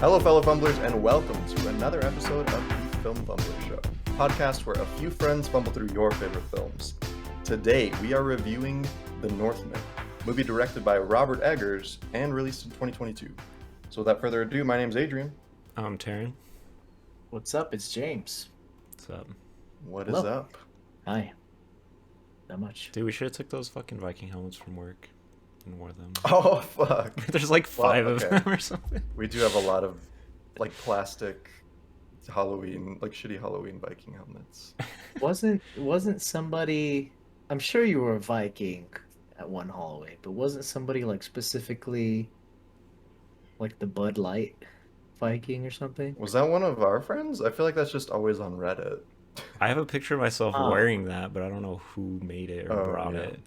Hello, fellow Fumblers, and welcome to another episode of the Film Fumblers Show, a podcast where a few friends fumble through your favorite films. Today, we are reviewing The Northman, a movie directed by Robert Eggers and released in 2022. So without further ado, my name's Adrian. I'm Taryn. What's up? It's James. What's up? What is Hello. up? Hi. Not much. Dude, we should have took those fucking Viking helmets from work and wore them. Oh, fuck. There's like five okay. of them or something. We do have a lot of, like, plastic Halloween, like, shitty Halloween Viking helmets. Wasn't somebody... I'm sure you were a Viking at one Halloween, but wasn't somebody, like, specifically, like, the Bud Light Viking or something? Was that one of our friends? I feel like that's just always on Reddit. I have a picture of myself Oh. wearing that, but I don't know who made it or brought yeah. it.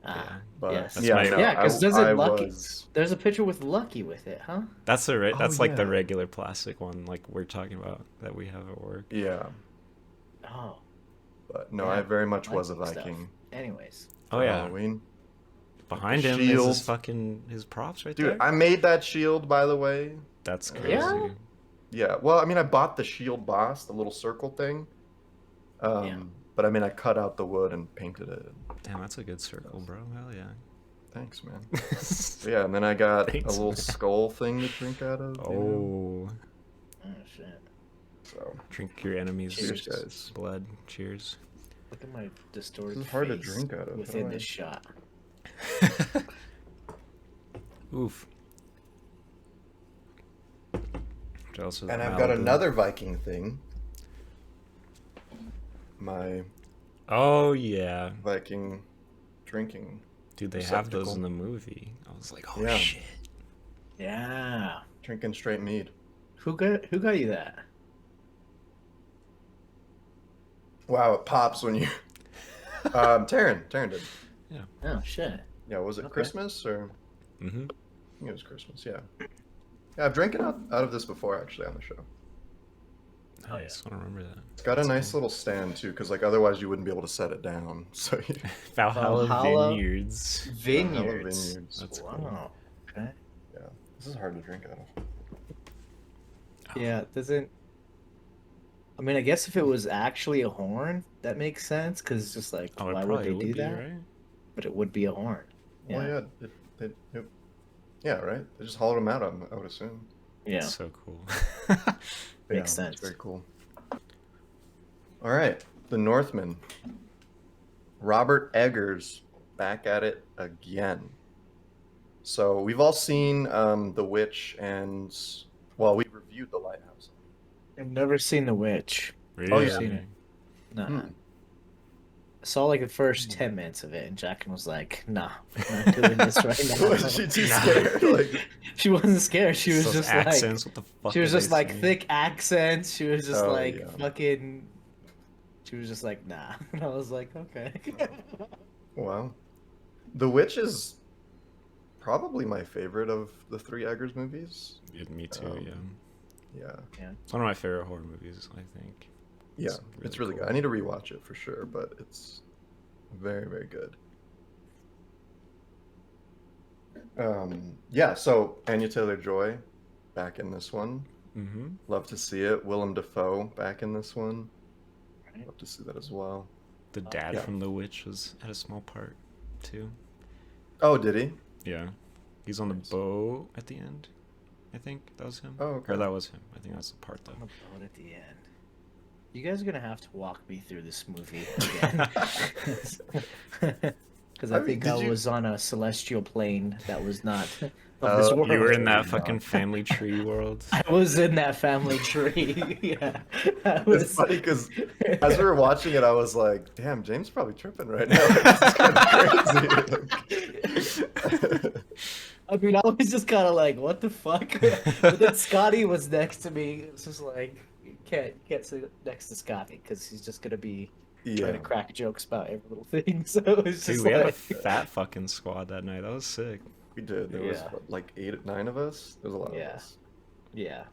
Ah, But yes. That's yeah, my- no, Yeah, 'cause doesn't I Lucky- was... There's a picture with Lucky with it, huh? That's that's like the yeah. regular plastic one, like we're talking about that we have at work. Yeah, Oh. but no, Yeah, I very much was a Viking stuff. Viking. Anyways. Oh for yeah, Halloween. behind him is shield. his fucking his props right Dude, there. I made that shield, by the way. That's crazy. Yeah? Yeah, well, I mean, I bought the shield boss, the little circle thing. Yeah. But I mean, I cut out the wood and painted it. Damn, that's a good circle, bro. Hell yeah. Thanks, man. Yeah, and then I got Thanks, a little man. skull thing to drink out of. you know? Oh, Oh, shit. So, drink your enemy's cheers, guys. blood. Cheers. Look at my distorted This is hard to face drink out of. within How do I- this shot. Oof. Jealous of And that I've got Malibu. another Viking thing. My Oh yeah, Viking drinking. dude, they have those receptacle. in the movie. I was like, oh Yeah. shit. Yeah. Drinking straight mead. Who got you that? Wow, it pops when you... Taryn did. Oh shit. Yeah, was it Okay. Christmas or... Mm-hmm. I think it was Christmas, yeah. Yeah, I've drank out of this before, actually, on the show. Oh, Nice. I don't remember that. It's got a nice little stand, too, because, like, otherwise you wouldn't be able to set it down. So, you... Valhalla, Valhalla Vineyards. Vineyards. Vineyards. That's cool. Wow. Okay. Yeah, this is hard to drink out of. Yeah, it doesn't. I mean, I guess if it was actually a horn, that makes sense. Because it's just like, Oh, it why would probably they would do be, that? right? But it would be a horn. Well, yeah, yeah, right? They just hollowed them out, I would assume. Yeah. That's so cool. Makes Yeah, sense. It's very cool. All right, The Northman. Robert Eggers back at it again. So we've all seen The Witch and, well, we reviewed The Lighthouse. I've never seen The Witch. Really? yeah. Seen it. No. Hmm. I saw like the first 10 minutes of it, and Jacqueline was like, "Nah, I'm not doing this right now." Was she too scared? Like, She wasn't scared. She was Those just accents, what the fuck like, she was are just they like saying? thick accents. She was just Oh, like yeah. fucking. She was just like, nah. And I was like, okay. wow. The Witch is probably my favorite of the three Eggers movies. Yeah, me too, yeah. Yeah. It's one of my favorite horror movies, I think. Yeah, it's really cool. good. I need to rewatch it for sure, but it's very, very good. Yeah, so Anya Taylor-Joy back in this one. Mm-hmm. Love to see it. Willem Dafoe back in this one. Right. Love to see that as well. The dad Yeah. from The Witch had a small part, too. Oh, did he? Yeah. He's on the Nice. boat at the end, I think. That was him. Oh, okay. Or that was him. I think that's the part, On though. the boat at the end. You guys are gonna have to walk me through this movie again. Because I I mean, think did I you- was on a celestial plane that was not of Oh, this you world. You were in that Yeah. fucking family tree world. I was in that family tree. Yeah. I It's funny because as we were watching it, I was like, damn, James is probably tripping right now. This is kind of crazy. I mean, I was just kind of like, what the fuck? But then Scotty was next to me. It was just like, you can't sit next to Scotty because he's just gonna be trying Yeah. to crack jokes about every little thing. So it's Dude, just we had a like, fat fucking squad that night. That was sick. We did. There was Yeah. what, like 9 of us. There was a lot Yeah. of us. yeah,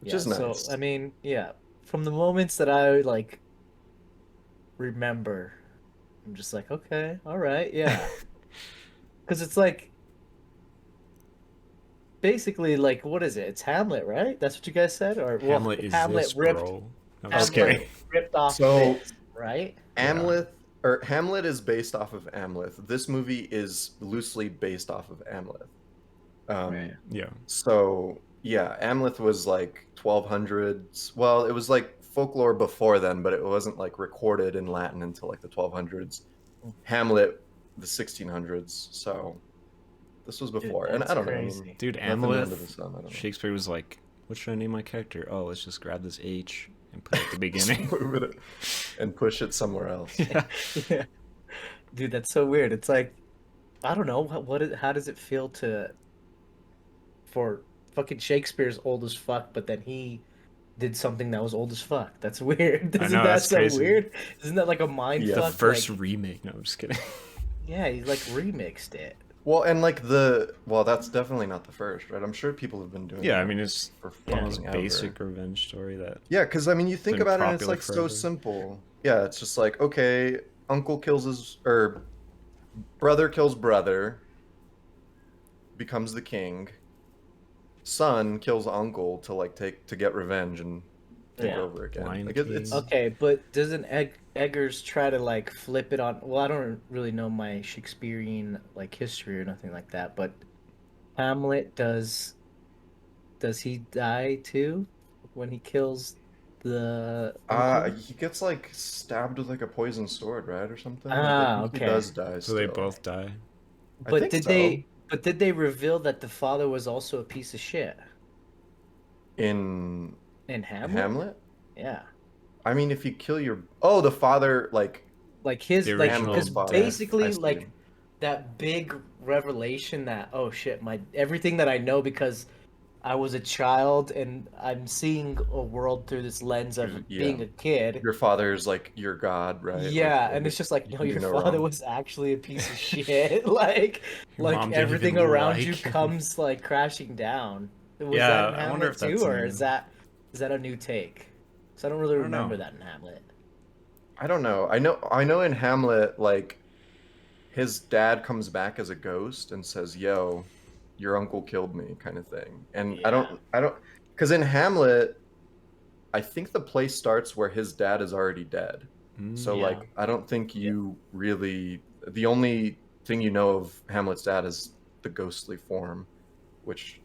Which yeah. is nice. So I mean, yeah, from the moments that I like remember, I'm just like, okay, all right, yeah, because it's like basically like what is it? It's Hamlet, right? That's what you guys said, or well, Hamlet is Hamlet this, ripped bro. I'm just Hamlet kidding. ripped off So this, right? Yeah. Hamlet is based off of Amleth. This movie is loosely based off of Amleth. Right. Yeah. So yeah, Amleth was like 1200s. Well, it was like folklore before then, but it wasn't like recorded in Latin until like the 1200s. Hamlet, the 1600s. So this was Dude, before, and that's I don't know. I mean, crazy. Dude, nothing new under the Amleth, sun. I don't know. Shakespeare was like, what should I name my character? Oh, let's just grab this H and put it at the beginning. Just move it and push it somewhere else. Yeah. Yeah. Dude, that's so weird. It's like I don't know how does it feel for fucking Shakespeare's old as fuck, but then he did something that was old as fuck. That's weird. I Isn't know, that that's so crazy. weird? Isn't that like a mind Yeah. The fuck? first Like, remake. No, I'm just kidding. yeah, he like remixed it. Well, and like that's definitely not the first, right? I'm sure people have been doing Yeah, I that mean, it's for the most fucking ever. basic revenge story that. Yeah, because I mean, you think been about it, and it's popular like so forever. simple. Yeah, it's just like, okay, uncle kills his, or brother kills brother, becomes the king. Son kills uncle to like to get revenge and take Yeah. over again. Lion Like it's King. Okay, but doesn't Eggers try to like flip it on? Well, I don't really know my Shakespearean like history or nothing like that, but Hamlet does he die too when he kills the uncle? he gets like stabbed with like a poison sword, right, or something. Ah, I think he okay. does die. So they still. both die. I But think did so. they reveal that the father was also a piece of shit In in Hamlet? Hamlet? Yeah. I mean, if you kill the father, like Like his The like original because father. basically I see. like that big revelation that oh shit, my everything that I know because I was a child and I'm seeing a world through this lens of Yeah. being a kid. Your father's like your god, right? Yeah, Like, and it's just like, you no, can do your no father wrong. was actually a piece of shit. Like Your mom didn't everything even around like you him. comes like crashing down. Was Yeah, that in I wonder Hamlet if that's too, or new. is that a new take? So I don't really I don't remember know. that in Hamlet. I don't know. I know in Hamlet, like his dad comes back as a ghost and says, "Yo, your uncle killed me," kind of thing. And Yeah. I don't, because in Hamlet, I think the play starts where his dad is already dead. So Yeah. like, I don't think you really. The only thing you know of Hamlet's dad is the ghostly form, which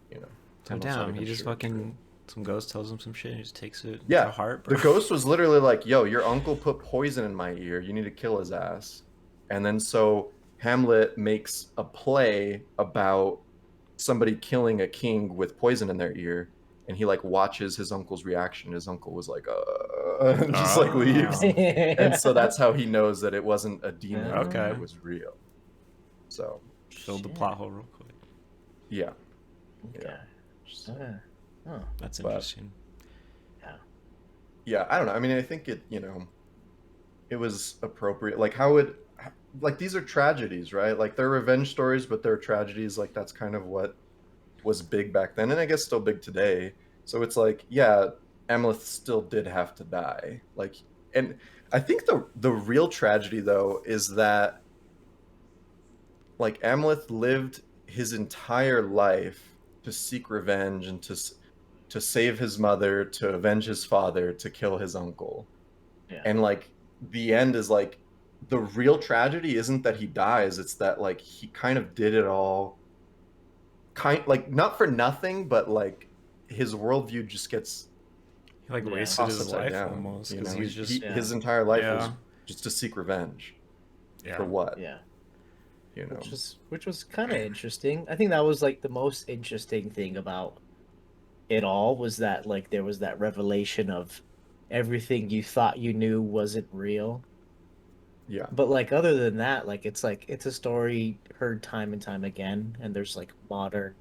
Oh, I'm also not damn, even he just sure is true. fucking. Some ghost tells him some shit and he just takes it Yeah, to heart, the bro. ghost was literally like, "Yo, your uncle put poison in my ear. You need to kill his ass." And then so Hamlet makes a play about somebody killing a king with poison in their ear, and he like watches his uncle's reaction. His uncle was like, and just like leaves. Oh. And so that's how he knows that it wasn't a demon, Okay. it was real. So Filled the Shit. plot hole real quick. yeah, Okay. Oh. That's But- interesting. yeah, I don't know. I mean, I think it it was appropriate. Like how it, like these are tragedies, right? Like they're revenge stories, but they're tragedies. Like that's kind of what was big back then, and I guess still big today. So it's like, yeah, Amleth still did have to die. Like, and I think the real tragedy though is that like Amleth lived his entire life to seek revenge and to save his mother, to avenge his father, to kill his uncle. Yeah. And like the end is like the real tragedy isn't that he dies, it's that like he kind of did it all like not for nothing, but like his worldview just gets He like Yeah. wasted tossed his upside life down. almost You because know, he's just Yeah. his entire life was Yeah. just to seek revenge. yeah. For what? Yeah. You know. Which was kind of interesting. I think that was like the most interesting thing about it all was that like there was that revelation of everything you thought you knew wasn't real. Yeah. But like other than that, like it's a story heard time and time again, and there's like modern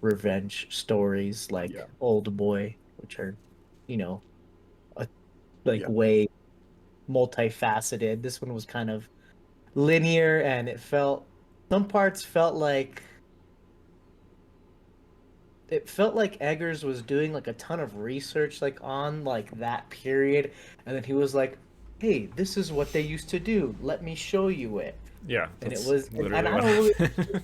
revenge stories like Yeah. Old Boy, which are, like Yeah. way multifaceted. This one was kind of linear, and some parts felt like Eggers was doing like a ton of research like on like that period, and then he was like, "Hey, this is what they used to do. Let me show you it." Yeah. And it that's was- and literally I what don't really- happened.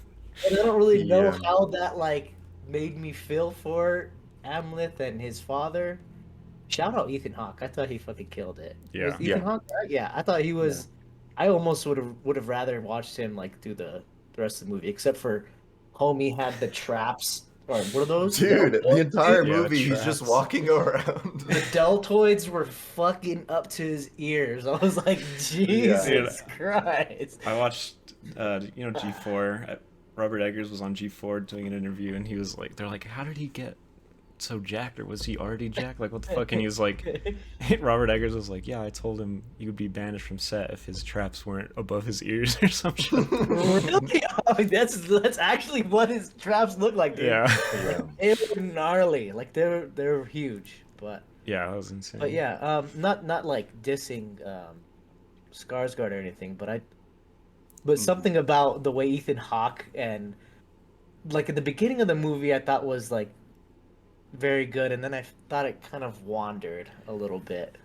And I don't really know Yeah. how that like made me feel for Amleth and his father. Shout out Ethan Hawke. I thought he fucking killed it. It Yeah. was Ethan Yeah. Hawke, right? Yeah, I thought he Yeah. was. I almost would have rather watched him like do the rest of the movie, except for homie had the traps. Or what are those? Dude, the Deltoids? entire Yeah, the movie, he's just traps. walking around. The deltoids were fucking up to his ears. I was like, Yeah. Jesus Christ. I watched, G4. Robert Eggers was on G4 doing an interview, and he was like, they're like, how did he get so jacked, or was he already jacked? Like, what the fuck? And he was like, Robert Eggers was like, yeah, I told him he would be banished from set if his traps weren't above his ears or some shit. Really? Oh, that's actually what his traps look like, dude. Yeah. Yeah. They were gnarly. Like they're huge, but Yeah, that was insane. yeah, not like dissing Skarsgård or anything, but something about the way Ethan Hawke and like at the beginning of the movie I thought was like very good, and then I thought it kind of wandered a little bit.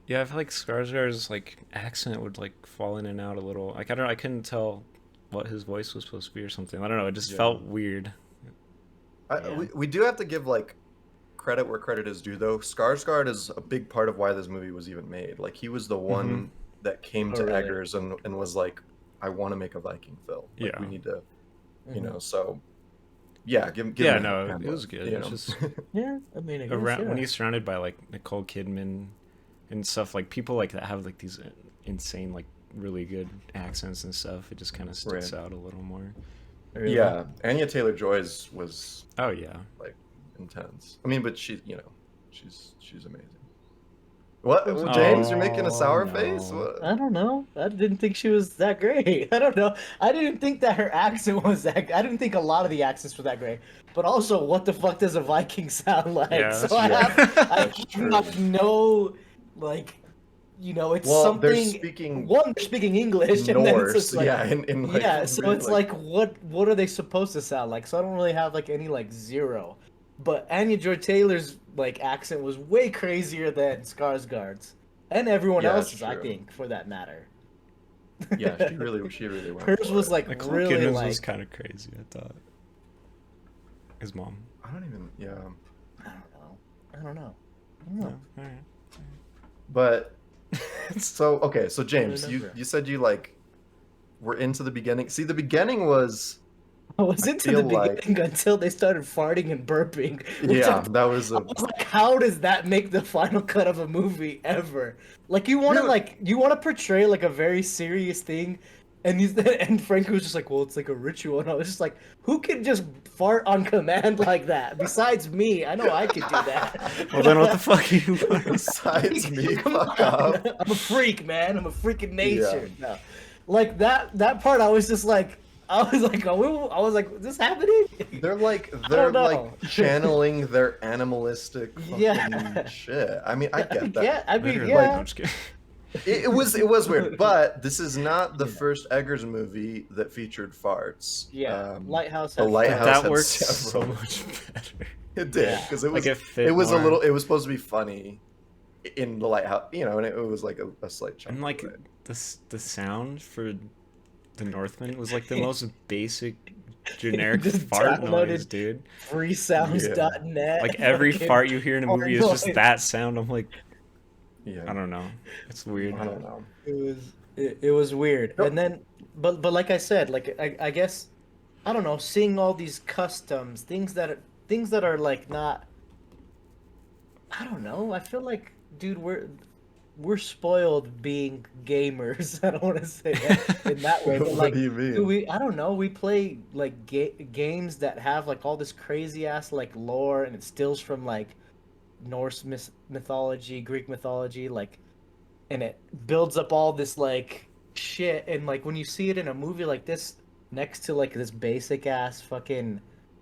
Yeah, I feel like Skarsgård's like accent would like fall in and out a little. Like I couldn't tell what his voice was supposed to be or something. I don't know. It just Yeah. felt weird. Yeah. We do have to give like credit where credit is due, though. Skarsgård is a big part of why this movie was even made. Like he was the one that came Oh, to really? Eggers and was like, "I want to make a Viking film. Like, Yeah. we need to, you Mhm. know." So, yeah, give Yeah, him no, Hamlet, it was good. you It's know? just Yeah, I mean, I guess, around yeah. when he's surrounded by like Nicole Kidman and stuff, like people like that have like these insane, like really good accents and stuff. It just kind of sticks Right. out a little more. Really. Yeah, Anya Taylor-Joy's was Oh yeah. like intense. I mean, but she's amazing. What, James? You're making a sour no. face? What? I don't know. I didn't think she was that great. I don't know. I didn't think that her accent was that. I didn't think a lot of the accents were that great. But also, what the fuck does a Viking sound like? Yeah, so that's I true. have That's true. like no, like, it's Well, they're something. speaking One, they're speaking English, and then it's Norse, just like, yeah, in like yeah. So really, it's like, what are they supposed to sound like? So I don't really have like any like zero. But Anya Joy Taylor's like accent was way crazier than Skarsgård's. And everyone Yeah, else's, it's I true. think, for that matter. yeah, she really went. Hers for was it. like Nicole really Kidman's like was kind of crazy. I thought his mom. I don't even, yeah, I don't know. No, all right. but so okay, so James, remember. you said you like were into the beginning. See, the beginning was I was I into the feel like- beginning until they started farting and burping. which yeah, I that was I a was like, how does that make the final cut of a movie ever? Like you want to Dude. you want to portray like a very serious thing, and and Frank was just like, well, it's like a ritual, and I was just like, who can just fart on command like that? Besides me, I know I could do that. Well, then what the fuck are you? besides me. Come Fuck on. up. I'm a freak, man. I'm a freak of nature. No. Like that part, I was just like, I was like, is this happening? They're like don't know. like channeling their animalistic fucking Yeah. shit. I mean, I get that. Yeah, I mean, Literally, yeah. no, I'm just kidding. It was weird, but this is not the first Eggers movie that featured farts. Yeah, Lighthouse. the had Lighthouse fun. had That works so several. much better. It did Yeah. because it was Like it fit it was more. a little. It was supposed to be funny in the Lighthouse, and it was like a slight chunk. And like of it. the sound for the Northman was like the most basic generic Just fart downloaded noise, dude. freesounds.net. Like every fucking fart you hear in a fart movie is just noise. that sound. I'm like, Yeah, I don't know. It's weird. I don't know. It was weird. Nope. And then but like I said, like I guess I don't know, seeing all these customs, things that are like not I don't know. I feel like dude, we're spoiled being gamers. I don't want to say that in that way, but What like do you mean? I don't know, we play like games that have like all this crazy ass like lore, and it steals from like Norse mythology, Greek mythology, like, and it builds up all this like shit, and like when you see it in a movie like this next to like this basic ass fucking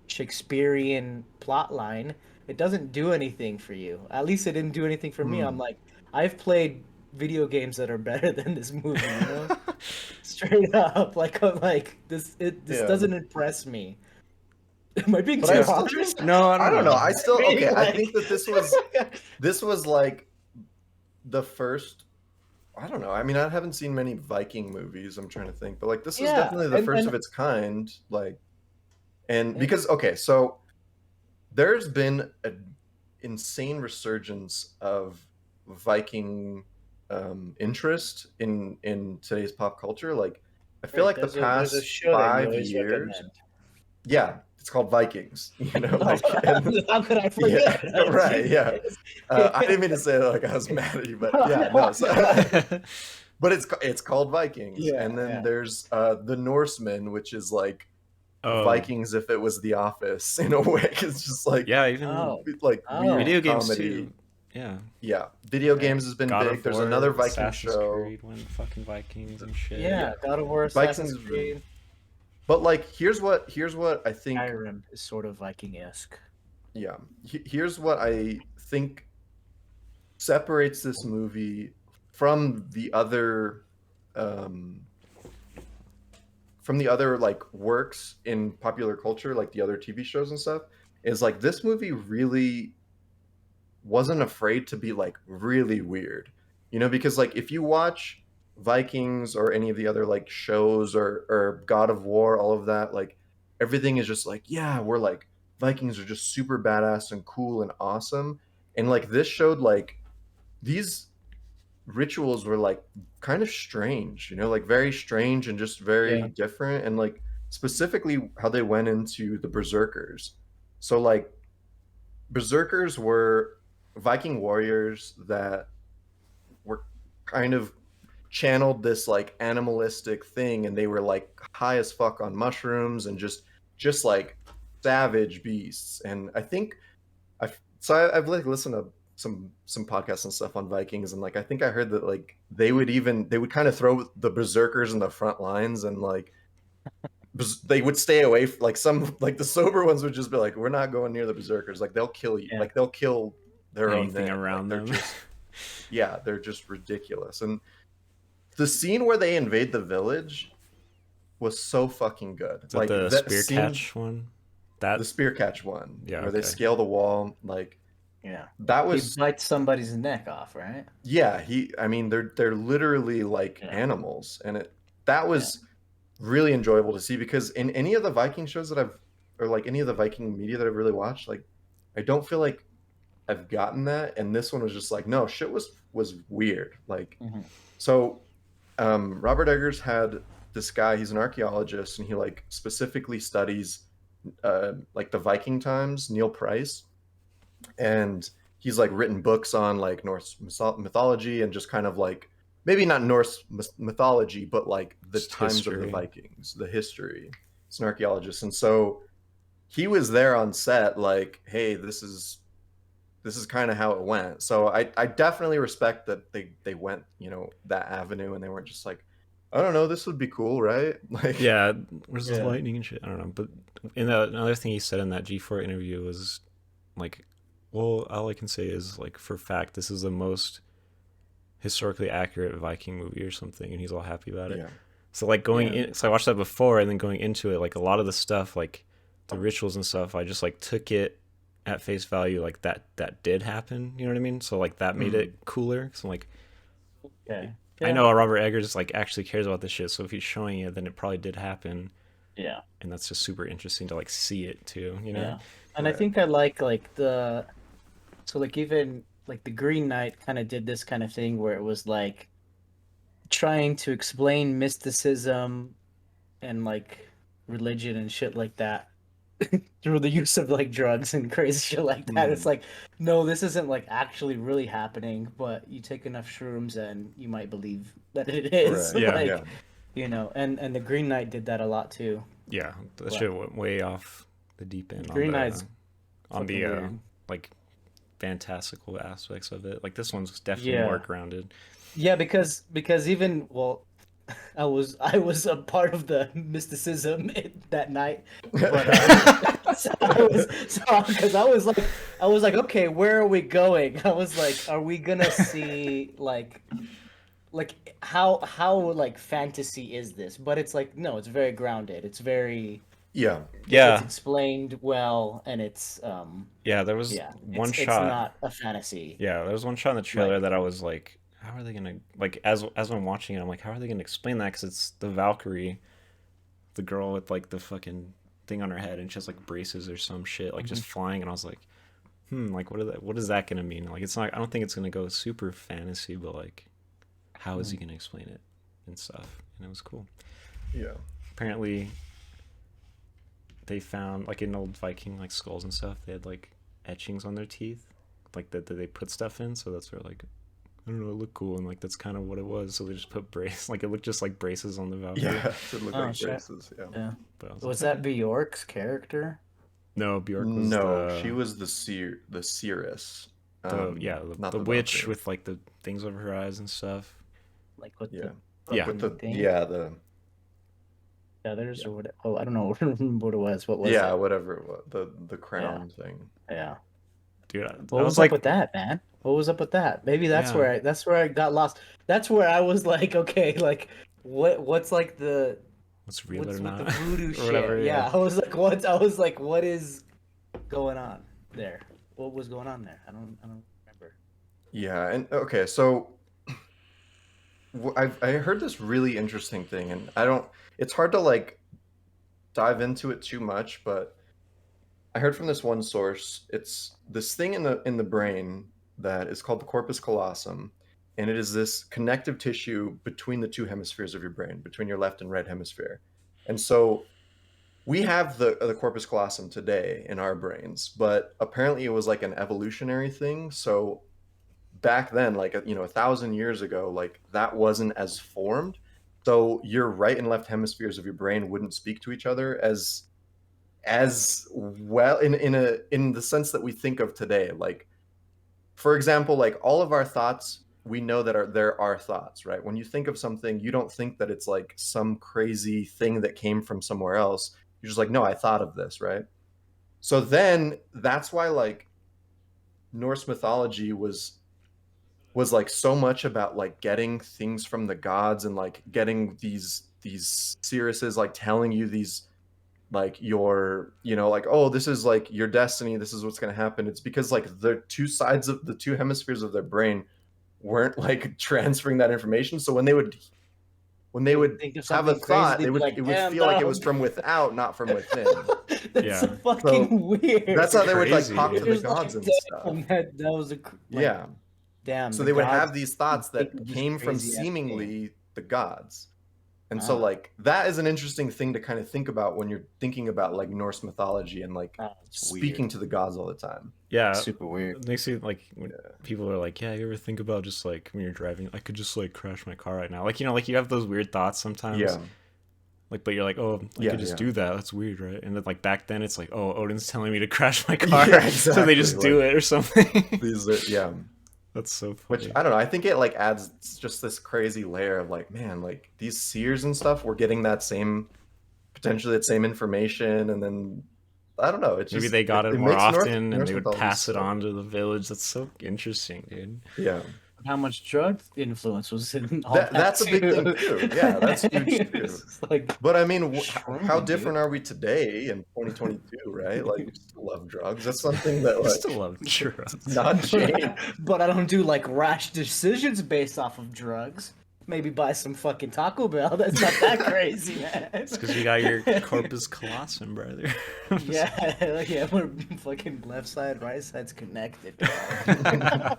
Shakespearean plot line, it doesn't do anything for you. At least it didn't do anything for me. I'm like, I've played video games that are better than this movie, you know? Straight up. Like I'm like this Yeah. doesn't impress me. Am I being But too I still- honest? No, I don't know. I still okay. I Like- think that this was like the first. I don't know. I mean, I haven't seen many Viking movies. I'm trying to think, but like this was Yeah, definitely the first and- of its kind. Like, and because okay, so there's been an insane resurgence of Viking interest in today's pop culture. Like, I feel Right, like the there's a past show that you 5 always years, recommend. yeah, it's called Vikings. Oh, Like, and how could I yeah, forget? right, yeah. Jesus. I didn't mean to say it like I was mad at you, but yeah, No, no. I'm So, not. but it's called Vikings, Yeah, and then yeah. there's the Norsemen, which is like Oh, Vikings if it was The Office in a way. It's just like yeah, even like weird Oh, video games comedy. too. Yeah. Yeah, video right. games has been God big. of There's another War, Viking Assassin's show. Creed, when fucking Vikings and shit. Yeah, Yeah, God of War, Vikings Assassin's has been. Creed, But like, here's what I think. Skyrim is sort of Viking-esque. Yeah, here's what I think separates this movie from the other um like works in popular culture, like the other TV shows and stuff, is like this movie really wasn't afraid to be like really weird. Because like if you watch Vikings or any of the other like shows or God of War, all of that, like everything is just like, yeah, we're like Vikings are just super badass and cool and awesome. And like this showed like these rituals were like kind of strange, like very strange and just very Yeah, different. And like specifically how they went into the berserkers. So like berserkers were Viking warriors that were kind of channeled this like animalistic thing, and they were like high as fuck on mushrooms and just like savage beasts. And I think I've like listened to some podcasts and stuff on Vikings, and like I think I heard that like they would kind of throw the berserkers in the front lines, and like they would stay away like some like the sober ones would just be like, we're not going near the berserkers, like they'll kill you, yeah, like they'll kill their own Anything men, like around they're them. just yeah, they're just ridiculous. And the scene where they invade the village was so fucking good. Is that Like the that spear scene, catch one? the That spear catch one, yeah, where they okay. scale the wall, like yeah. that He was bites somebody's neck off, right? yeah, I mean they're literally like Yeah, animals, and that yeah. was really enjoyable to see, because in any of the Viking shows that or like any of the Viking media that I've really watched, like I don't feel like I've gotten that, and this one was just like, no, shit was weird. Like, Hmm. so Robert Eggers had this guy, he's an archaeologist, and he like specifically studies like the Viking times, Neil Price, and he's like written books on like Norse mythology, and just kind of like maybe not Norse mythology, but like the Just times of the history. Vikings, the history. He's an archaeologist, and so he was there on set, like, hey, this is kind of how it went. So I definitely respect that they went that avenue, and they weren't just like, I don't know, this would be cool, right? Like, Yeah, where's the Yeah. lightning and shit? I don't know. But another thing he said in that G4 interview was like, well, all I can say is like for fact this is the most historically accurate Viking movie or something, and he's all happy about it. yeah, So like going Yeah. in, so I watched that before, and then going into it, like a lot of the stuff, like the rituals and stuff, I just like took it at face value, like that did happen. You know what I mean? So like that made Mhm. it cooler. So like Okay. I Yeah. know Robert Eggers like actually cares about this shit, so if he's showing it, then it probably did happen, Yeah. and that's just super interesting to like see it too. You know? Yeah. And I Right. think I like the so like even like the Green Knight kind of did this kind of thing where it was like trying to explain mysticism and like religion and shit like that through the use of like drugs and crazy shit like that. It's Mhm. like, no, this isn't like actually really happening, but you take enough shrooms and you might believe that it is. Right. Yeah. Yeah. And the Green Knight did that a lot too. Yeah, that But shit went way off the deep end Green Knight's on fucking the weird. like fantastical aspects of it. Like this one's definitely Yeah. more grounded. Yeah, because even I was a part of the mysticism that night, but because I was like, okay, where are we going? I was like, are we gonna see like how like fantasy is this? But it's like, no, it's very grounded. It's very Yeah. it's Yeah, explained well, and it's yeah. There was yeah, one it's shot. not a fantasy. Yeah, there was one shot in the trailer Like, that I was like, how are they gonna like as I'm watching it, I'm like, how are they gonna explain that? Because it's the Valkyrie, the girl with like the fucking thing on her head, and she has like braces or some shit, like Mhm. just flying. And I was like, like what is that gonna mean? Like it's not. I don't think it's gonna go super fantasy, but like, how is he gonna explain it and stuff? And it was cool. Yeah. Apparently, they found like in old Viking like skulls and stuff. They had like etchings on their teeth, like that they put stuff in. So that's where like I don't know, it looked cool, and like that's kind of what it was. So they just put brace, like it looked just like braces on the Valkyrie. Yeah, it looked Oh, like shit. braces. Yeah. Yeah. But I was Was like, that Bjork's character? no, Bjork was No, the she was the seeress. the Not the witch Valkyrie. with like the things over her eyes and stuff. Like with Yeah. the Yeah. fucking With the thing? the feathers yeah. or what? Oh, I don't know what it was. What was yeah, it? whatever it was, the crown thing. Yeah. Dude, What I was was up like, with that, man? What was up with that? Maybe that's Yeah. where I got lost. That's where I was like, okay, like what's like the what's real what's or with the not, voodoo or shit? whatever. Yeah, I was like, what? I was like, what is going on there? What was going on there? I don't remember. Yeah, and okay, so I heard this really interesting thing, and I don't. It's hard to like dive into it too much, but I heard from this one source. It's this thing in the brain that is called the corpus callosum, and it is this connective tissue between the two hemispheres of your brain, between your left and right hemisphere. And so we have the corpus callosum today in our brains, but apparently it was like an evolutionary thing. So back then, like 1,000 years ago, like that wasn't as formed. So your right and left hemispheres of your brain wouldn't speak to each other as well in the sense that we think of today. Like, for example, like all of our thoughts, we know that there are thoughts, right? When you think of something, you don't think that it's like some crazy thing that came from somewhere else. You're just like, no, I thought of this, right? So then that's why like Norse mythology was like so much about like getting things from the gods and like getting these seeresses like telling you these like your like, oh, this is like your destiny, this is what's going to happen. It's because like the two sides of the two hemispheres of their brain weren't like transferring that information. So when they would Think of have a something crazy, thought, they'd be like, it would damn, feel like it dog. was from without, not from within. That's Yeah. so fucking So weird. that's how they would like Crazy. talk to the There's gods like, and stuff. damn, that was like, Yeah. damn. So The they would gods have these thoughts think that of this came from crazy ass thing. seemingly the gods. And so Ah. like that is an interesting thing to kind of think about when you're thinking about like Norse mythology and like It's speaking weird. to the gods all the time. Yeah, Super weird. it makes you like when people are like, yeah, you ever think about just like when you're driving, I could just like crash my car right now. Like like you have those weird thoughts sometimes. Yeah. Like, but you're like, oh, I Yeah, could just yeah. do that. That's weird, right? And then like back then, it's like, oh, Odin's telling me to crash my car, Yeah, so they exactly, just do like- it or something. These are, yeah. That's so funny. Which I don't know. I think it like adds just this crazy layer of like, man, like these seers and stuff, we're getting potentially that same information, and then I don't know. It's Maybe just, they got it more makes often, and Norse they would mythology pass it so- on to the village. That's so interesting, dude. Yeah. How much drug influence was in all that? That's a big thing too. Yeah, that's huge too. It's like, But I mean, Shroomy, how dude. different are we today in 2022, right? Like, we still love drugs. That's something that I like still love drugs. not changed. but I don't do like rash decisions based off of drugs. Maybe buy some fucking Taco Bell. That's not that crazy, man. It's because you got your corpus callosum, brother. Yeah, yeah, we're fucking left side, right side's connected. Dog.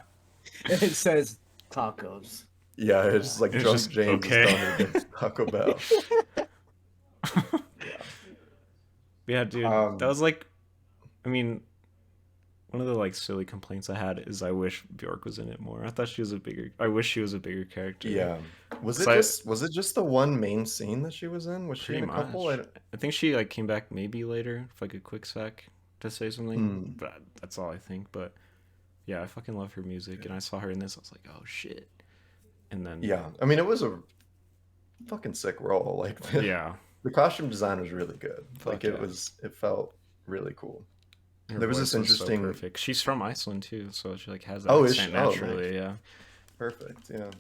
And it says tacos. Yeah, it's just like It's Drunk just, James okay. is telling me against Taco Bell. Yeah, dude, Um, that was like, I mean, one of the like silly complaints I had is I wish Bjork was in it more. I thought I wish she was a bigger character. Yeah. Was So it just the one main scene that she was in? Was she pretty in a couple? much. I think she like came back maybe later for like a quick sec to say something, but that's all I think. But yeah, I fucking love her music, and I saw her in this. I was like, oh shit. And then Yeah. I mean, it was a fucking sick role. Like, yeah, the costume design was really good. Fuck Like, yeah. it felt really cool. her There was voice this interesting- so perfect. She's from Iceland too, so she like has that Oh, is accent she? Oh, naturally. nice. Yeah. Perfect. Yeah.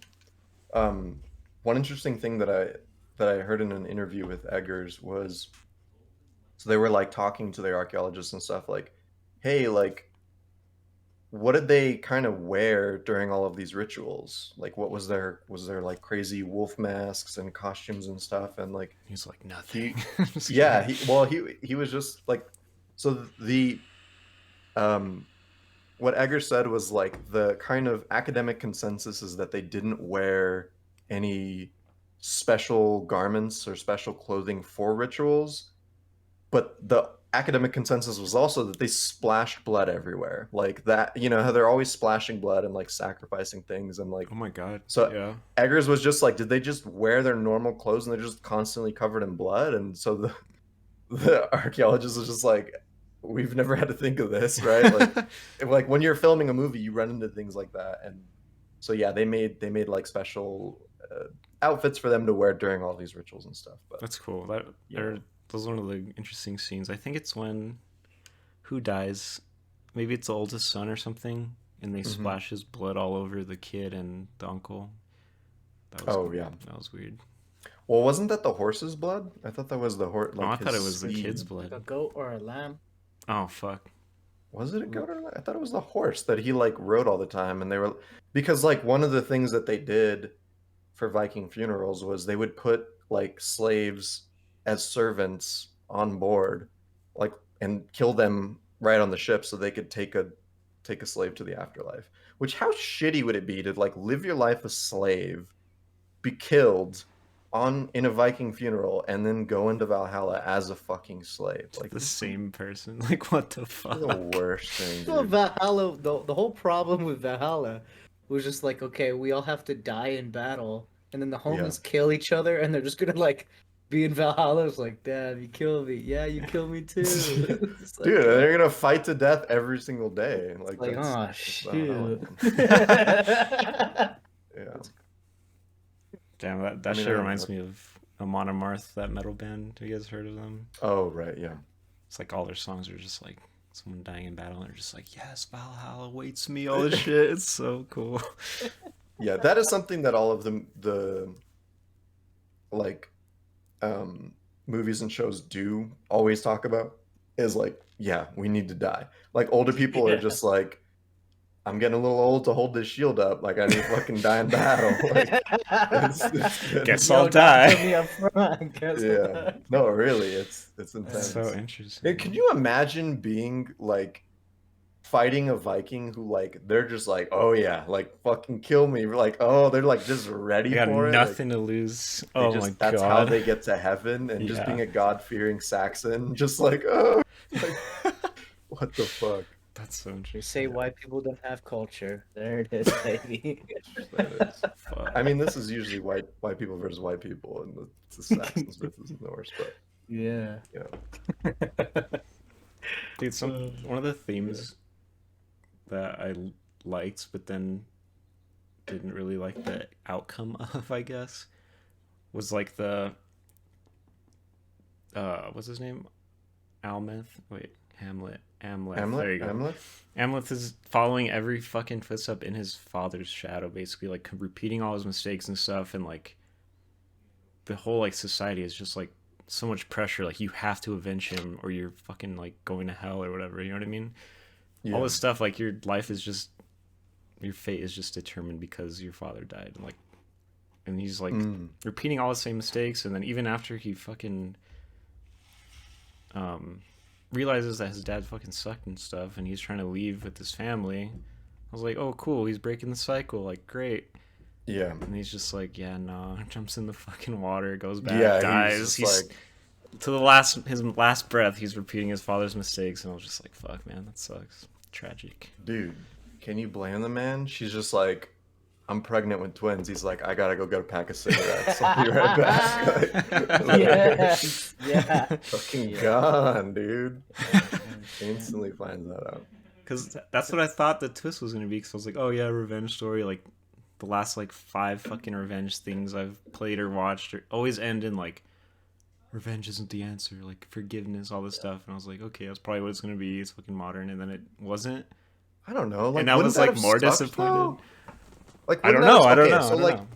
One interesting thing that I heard in an interview with Eggers was, so they were like talking to their archaeologists and stuff like, hey, like, what did they kind of wear during all of these rituals? Like, what was there like crazy wolf masks and costumes and stuff? And like, He's like nothing. he, Just yeah, kidding. he was just like, so um, what Egger said was like the kind of academic consensus is that they didn't wear any special garments or special clothing for rituals, but the academic consensus was also that they splashed blood everywhere. Like that, how they're always splashing blood and like sacrificing things and like Oh my god. so Yeah. Eggers was just like, did they just wear their normal clothes and they're just constantly covered in blood? And so the archaeologist was just like, we've never had to think of this, right? Like when you're filming a movie, you run into things like that. And so yeah, they made like special outfits for them to wear during all these rituals and stuff. But That's cool. yeah. That was one of the interesting scenes. I think it's when who dies? Maybe it's the oldest son or something, and they Mhm. splash his blood all over the kid and the uncle. That was Oh yeah. that was weird. Well, wasn't that the horse's blood? I thought that was the horse, Oh, like I thought it his was the kid's steed. Like a blood. goat or a lamb. Oh fuck. Was it a goat or not? I thought it was the horse that he like rode all the time, and they were because like one of the things that they did for Viking funerals was they would put like slaves as servants on board, like and kill them right on the ship so they could take a slave to the afterlife. Which how shitty would it be to like live your life a slave, be killed on in a Viking funeral, and then go into Valhalla as a fucking slave? Like The this is same person. Like what the the fuck? worst thing, Well, dude. Valhalla, the whole problem with Valhalla was just like, okay, we all have to die in battle, and then the Yeah. humans kill each other, and they're just gonna like be in Valhalla. It's like, damn, you kill me. Yeah, you kill me too. It's Dude, like, and they're gonna fight to death every single day. Like like, oh that's Valhalla, shoot. man. Yeah. Damn, I that mean, shit I don't reminds know. me of Amon Amarth, that metal band. Have you guys heard of them? Oh, right, yeah. It's like all their songs are just like someone dying in battle, and they're just like, "Yes, Valhalla waits me." All this shit. It's so cool. Yeah, that is something that all of the like movies and shows do always talk about is like, yeah, we need to die. Like older people are Yeah. just like, I'm getting a little old to hold this shield up. Like I need to fucking die in battle. Like it's getting Guess Yo, I'll not put die. me up front. Guess I'll yeah. die. No, really, it's That's so intense. interesting. Can you imagine being like fighting a Viking who like they're just like, oh yeah, like fucking kill me. Like, oh, they're like just I ready got for it. Like nothing to lose. they Oh my just that's how god. they get to heaven and just Yeah. being a God-fearing Saxon, just like, oh like what the fuck? That's so They interesting. say white people don't have culture. There it is, baby. That is. Fuck. I mean, this is usually white people versus white people, and the Saxons versus the Norse, but Yeah. you know. Dude, one of the themes that I liked, but then didn't really like the outcome of, I guess, was like the what's his name? Almeth? Wait, Hamlet. Amleth. There you go. Hamlet? Amleth is following every fucking footstep in his father's shadow, basically, like repeating all his mistakes and stuff, and like the whole like society is just like so much pressure. Like you have to avenge him, or you're fucking like going to hell or whatever. You know what I mean? All Yeah. this stuff, like your life is just your fate is just determined because your father died, and like, and he's like repeating all the same mistakes, and then even after he fucking realizes that his dad fucking sucked and stuff, and he's trying to leave with his family. I was like, oh, cool, he's breaking the cycle, like, great. Yeah. And he's just like, yeah, nah, jumps in the fucking water, goes back, Yeah, dies. he's just like, to his last breath, he's repeating his father's mistakes, and I was just like, fuck, man, that sucks. Tragic. dude, can you blame the man? She's just like, I'm pregnant with twins. He's like, I gotta go get a pack of cigarettes. I'll be right back. Like, Yes. Yeah. fucking Yeah. gone, dude. Instantly finds that out. Because that's what I thought the twist was going to be, because I was like, oh yeah, revenge story, like, the last, like, 5 fucking revenge things I've played or watched always end in, like, revenge isn't the answer, like, forgiveness, all this stuff, and I was like, okay, that's probably what it's going to be, it's fucking modern, and then it wasn't. I don't know. Like, And I wouldn't was, that like, have more sucked, disappointed. though? Like, I don't wouldn't that know, have- I don't know, okay, So I don't like, know.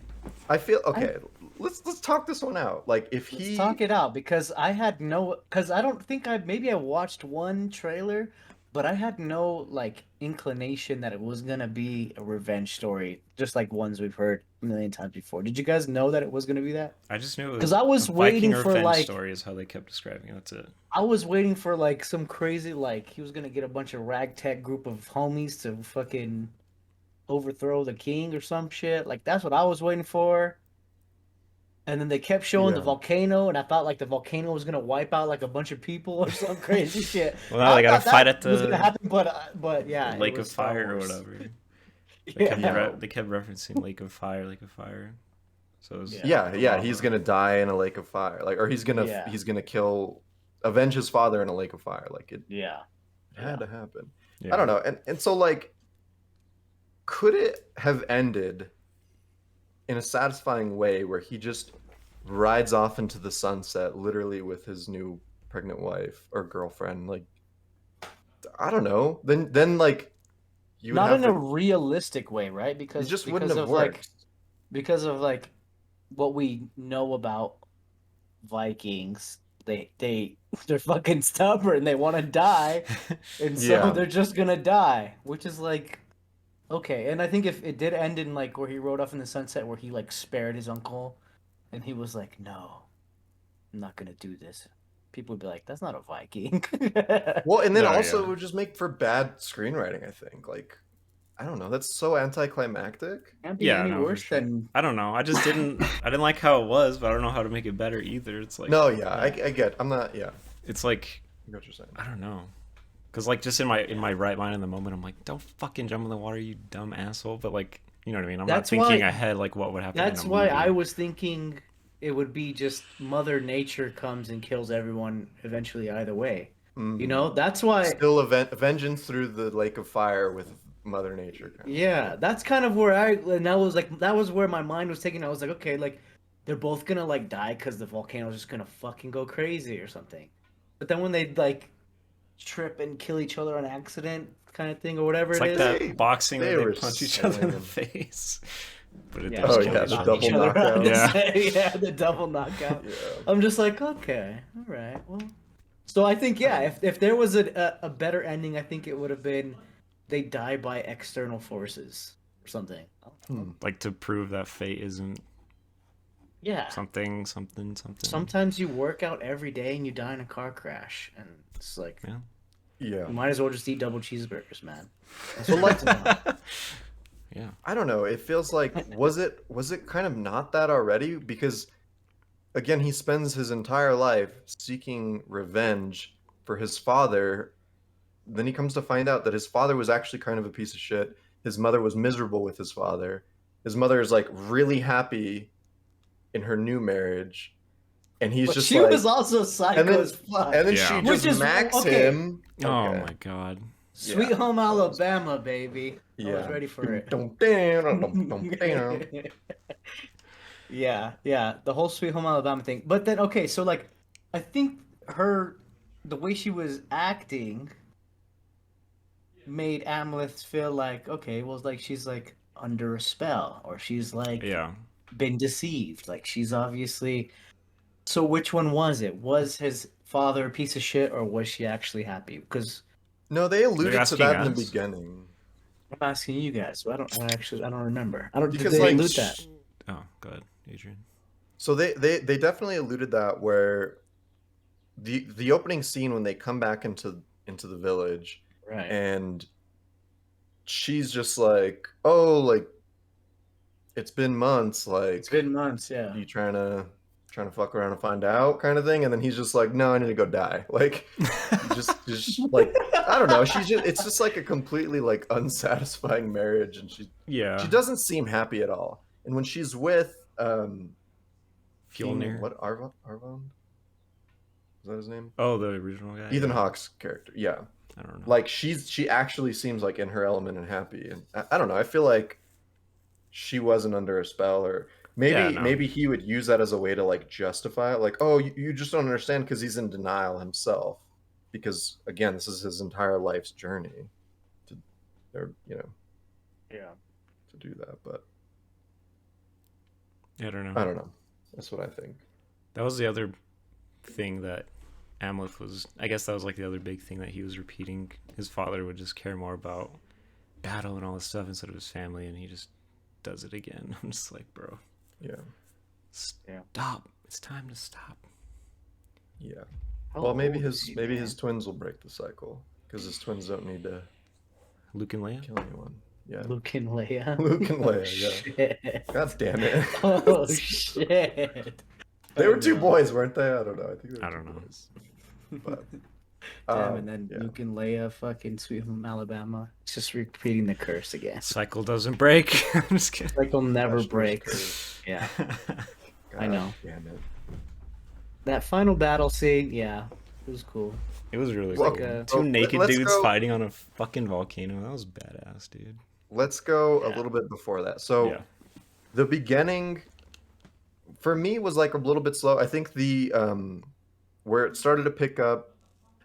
I feel okay. Let's talk this one out. Like, if Let's he, talk it out because I had no. Because I don't think maybe I watched one trailer, but I had no like inclination that it was gonna be a revenge story, just like ones we've heard a million times before. Did you guys know that it was gonna be that? I just knew it Because was I a was Viking waiting for revenge like story is how they kept describing it. That's it. I was waiting for like some crazy like he was gonna get a bunch of ragtag group of homies to fucking overthrow the king or some shit. Like that's what I was waiting for. And then they kept showing the Yeah. volcano, and I thought like the volcano was gonna wipe out like a bunch of people or some crazy shit. Well, now I they gotta thought fight that at was gonna the happen, but yeah, it Lake was of Star Fire or Wars. whatever. Yeah, Yo. They kept referencing Lake of Fire, Lake of Fire. So it was yeah, Yeah, the yeah, he's lava. gonna die in a lake of fire. Like, or yeah, he's gonna avenge his father in a lake of fire. Like it yeah, had yeah. to happen. I Yeah. don't know. And so like could it have ended in a satisfying way where he just rides off into the sunset literally with his new pregnant wife or girlfriend? Like I don't know. Then like you would Not have in a the realistic way, right? it Because just wouldn't have worked. because of like what we know about Vikings. They they're fucking stubborn. They want to die, and so Yeah. they're just gonna die, which is like okay. And I think if it did end in like where he rode off in the sunset, where he like spared his uncle, and he was like, "No, I'm not gonna do this." People would be like, "That's not a Viking." Well, and then No, also it yeah. would just make for bad screenwriting, I think. Like I don't know. That's so anticlimactic. Can't be Yeah, any no, for worse sure. than I don't know. I didn't like how it was, but I don't know how to make it better either. It's like No, yeah, yeah, I get. I'm not. Yeah, it's like I get what you're saying. I don't know. Cause like just in yeah. my right mind in the moment, I'm like, don't fucking jump in the water, you dumb asshole. But like, you know what I mean? I'm not That's thinking why ahead like what would happen in a That's why I movie. was thinking it would be just Mother Nature comes and kills everyone eventually either way. You Mm. know, that's why, Still, vengeance through the lake of fire with Mother Nature, kind of. yeah, that's kind of where and that was like, that was where my mind was taking. I was like, okay, like, they're both gonna like die because the volcano's just gonna fucking go crazy or something. But then when they like trip and kill each other on accident, kind of thing, or whatever It's it like is, that boxing where They they were punch each other in the slinging. face, but it they yeah, just Oh before kill yeah, they each the knock other. each double other out. knockout. Yeah. Yeah, the double knockout. Yeah, I'm just like, okay, all right, well. So I think I yeah, don't know. if there was a better ending, I think it would have been they die by external forces or something. I don't know. Hmm. Like to prove that fate isn't Yeah. something. Sometimes you work out every day and you die in a car crash, and it's like Yeah. Yeah, you might as well just eat double cheeseburgers, man. That's but what like it's about. Yeah. I don't know. It feels like was it kind of not that already? Because again, he spends his entire life seeking revenge for his father. Then he comes to find out that his father was actually kind of a piece of shit. His mother was miserable with his father. His mother is like really happy in her new marriage, and he's But just she was like, also and psycho then as fuck. and then she Yeah. just Which is macks okay. him. Oh Okay, my god. yeah, Sweet Home that was Alabama, baby. I was yeah. ready for Dum, it. dum, dum, dum, dum, dum. Yeah, yeah, the whole Sweet Home Alabama thing. But then, okay, so like, I think the way she was acting made Amleth feel like, okay, well, like she's like under a spell, or she's like Yeah. been deceived. Like she's obviously. So which one was it? Was his father a piece of shit, or was she actually happy? Because No, they Are you alluded to asking that in the us? beginning. I'm asking you guys. I don't. I don't remember. I don't. Did Because they like allude that? Oh, go ahead, Adrian. so they definitely alluded that where the opening scene when they come back into the village Right. and she's just like, oh, like it's been months, It's like been months. Yeah. you trying to fuck around and find out kind of thing, and then he's just like, no, I need to go die. Like just like I don't know, she's just it's just like a completely like unsatisfying marriage, and she Yeah. doesn't seem happy at all. And when she's with King, Fjolnir. what, Arvon, is that his name? Oh, the original guy. Ethan Yeah. Hawke's character, yeah. I don't know. Like she actually seems like in her element and happy, and I don't know, I feel like she wasn't under a spell, or Yeah. No. maybe he would use that as a way to like justify it, like, oh, you just don't understand because he's in denial himself, because again, this is his entire life's journey to, or Yeah. to do that. But I don't know. I don't know, that's what I think. That was the other thing that Amleth was, I guess that was like the other big thing that he was repeating. His father would just care more about battle and all this stuff instead of his family, and he just does it again. I'm just like, bro, Yeah. stop. It's time to stop. Yeah. How Well, maybe old is he, man? his twins will break the cycle because his twins don't need to Luke and Leia? kill anyone. Yeah. Luke and Leia. Luke and Leia, yeah. Shit. God damn it. Oh shit. They were two boys, weren't they? I don't know. I think they were I two don't know. boys. But Damn, and then yeah. Luke and Leia fucking Sweet Home Alabama. It's just repeating the curse again. Cycle doesn't break. I'm just kidding. Like will never Gosh, break. curse. Yeah. God I know. Damn it. That final battle scene, yeah. It was cool. It was really Well, cool. okay. Two Well, naked let's dudes go- fighting on a fucking volcano. That was badass, dude. Let's go a Yeah. little bit before that. So Yeah. the beginning for me was like a little bit slow. I think the where it started to pick up,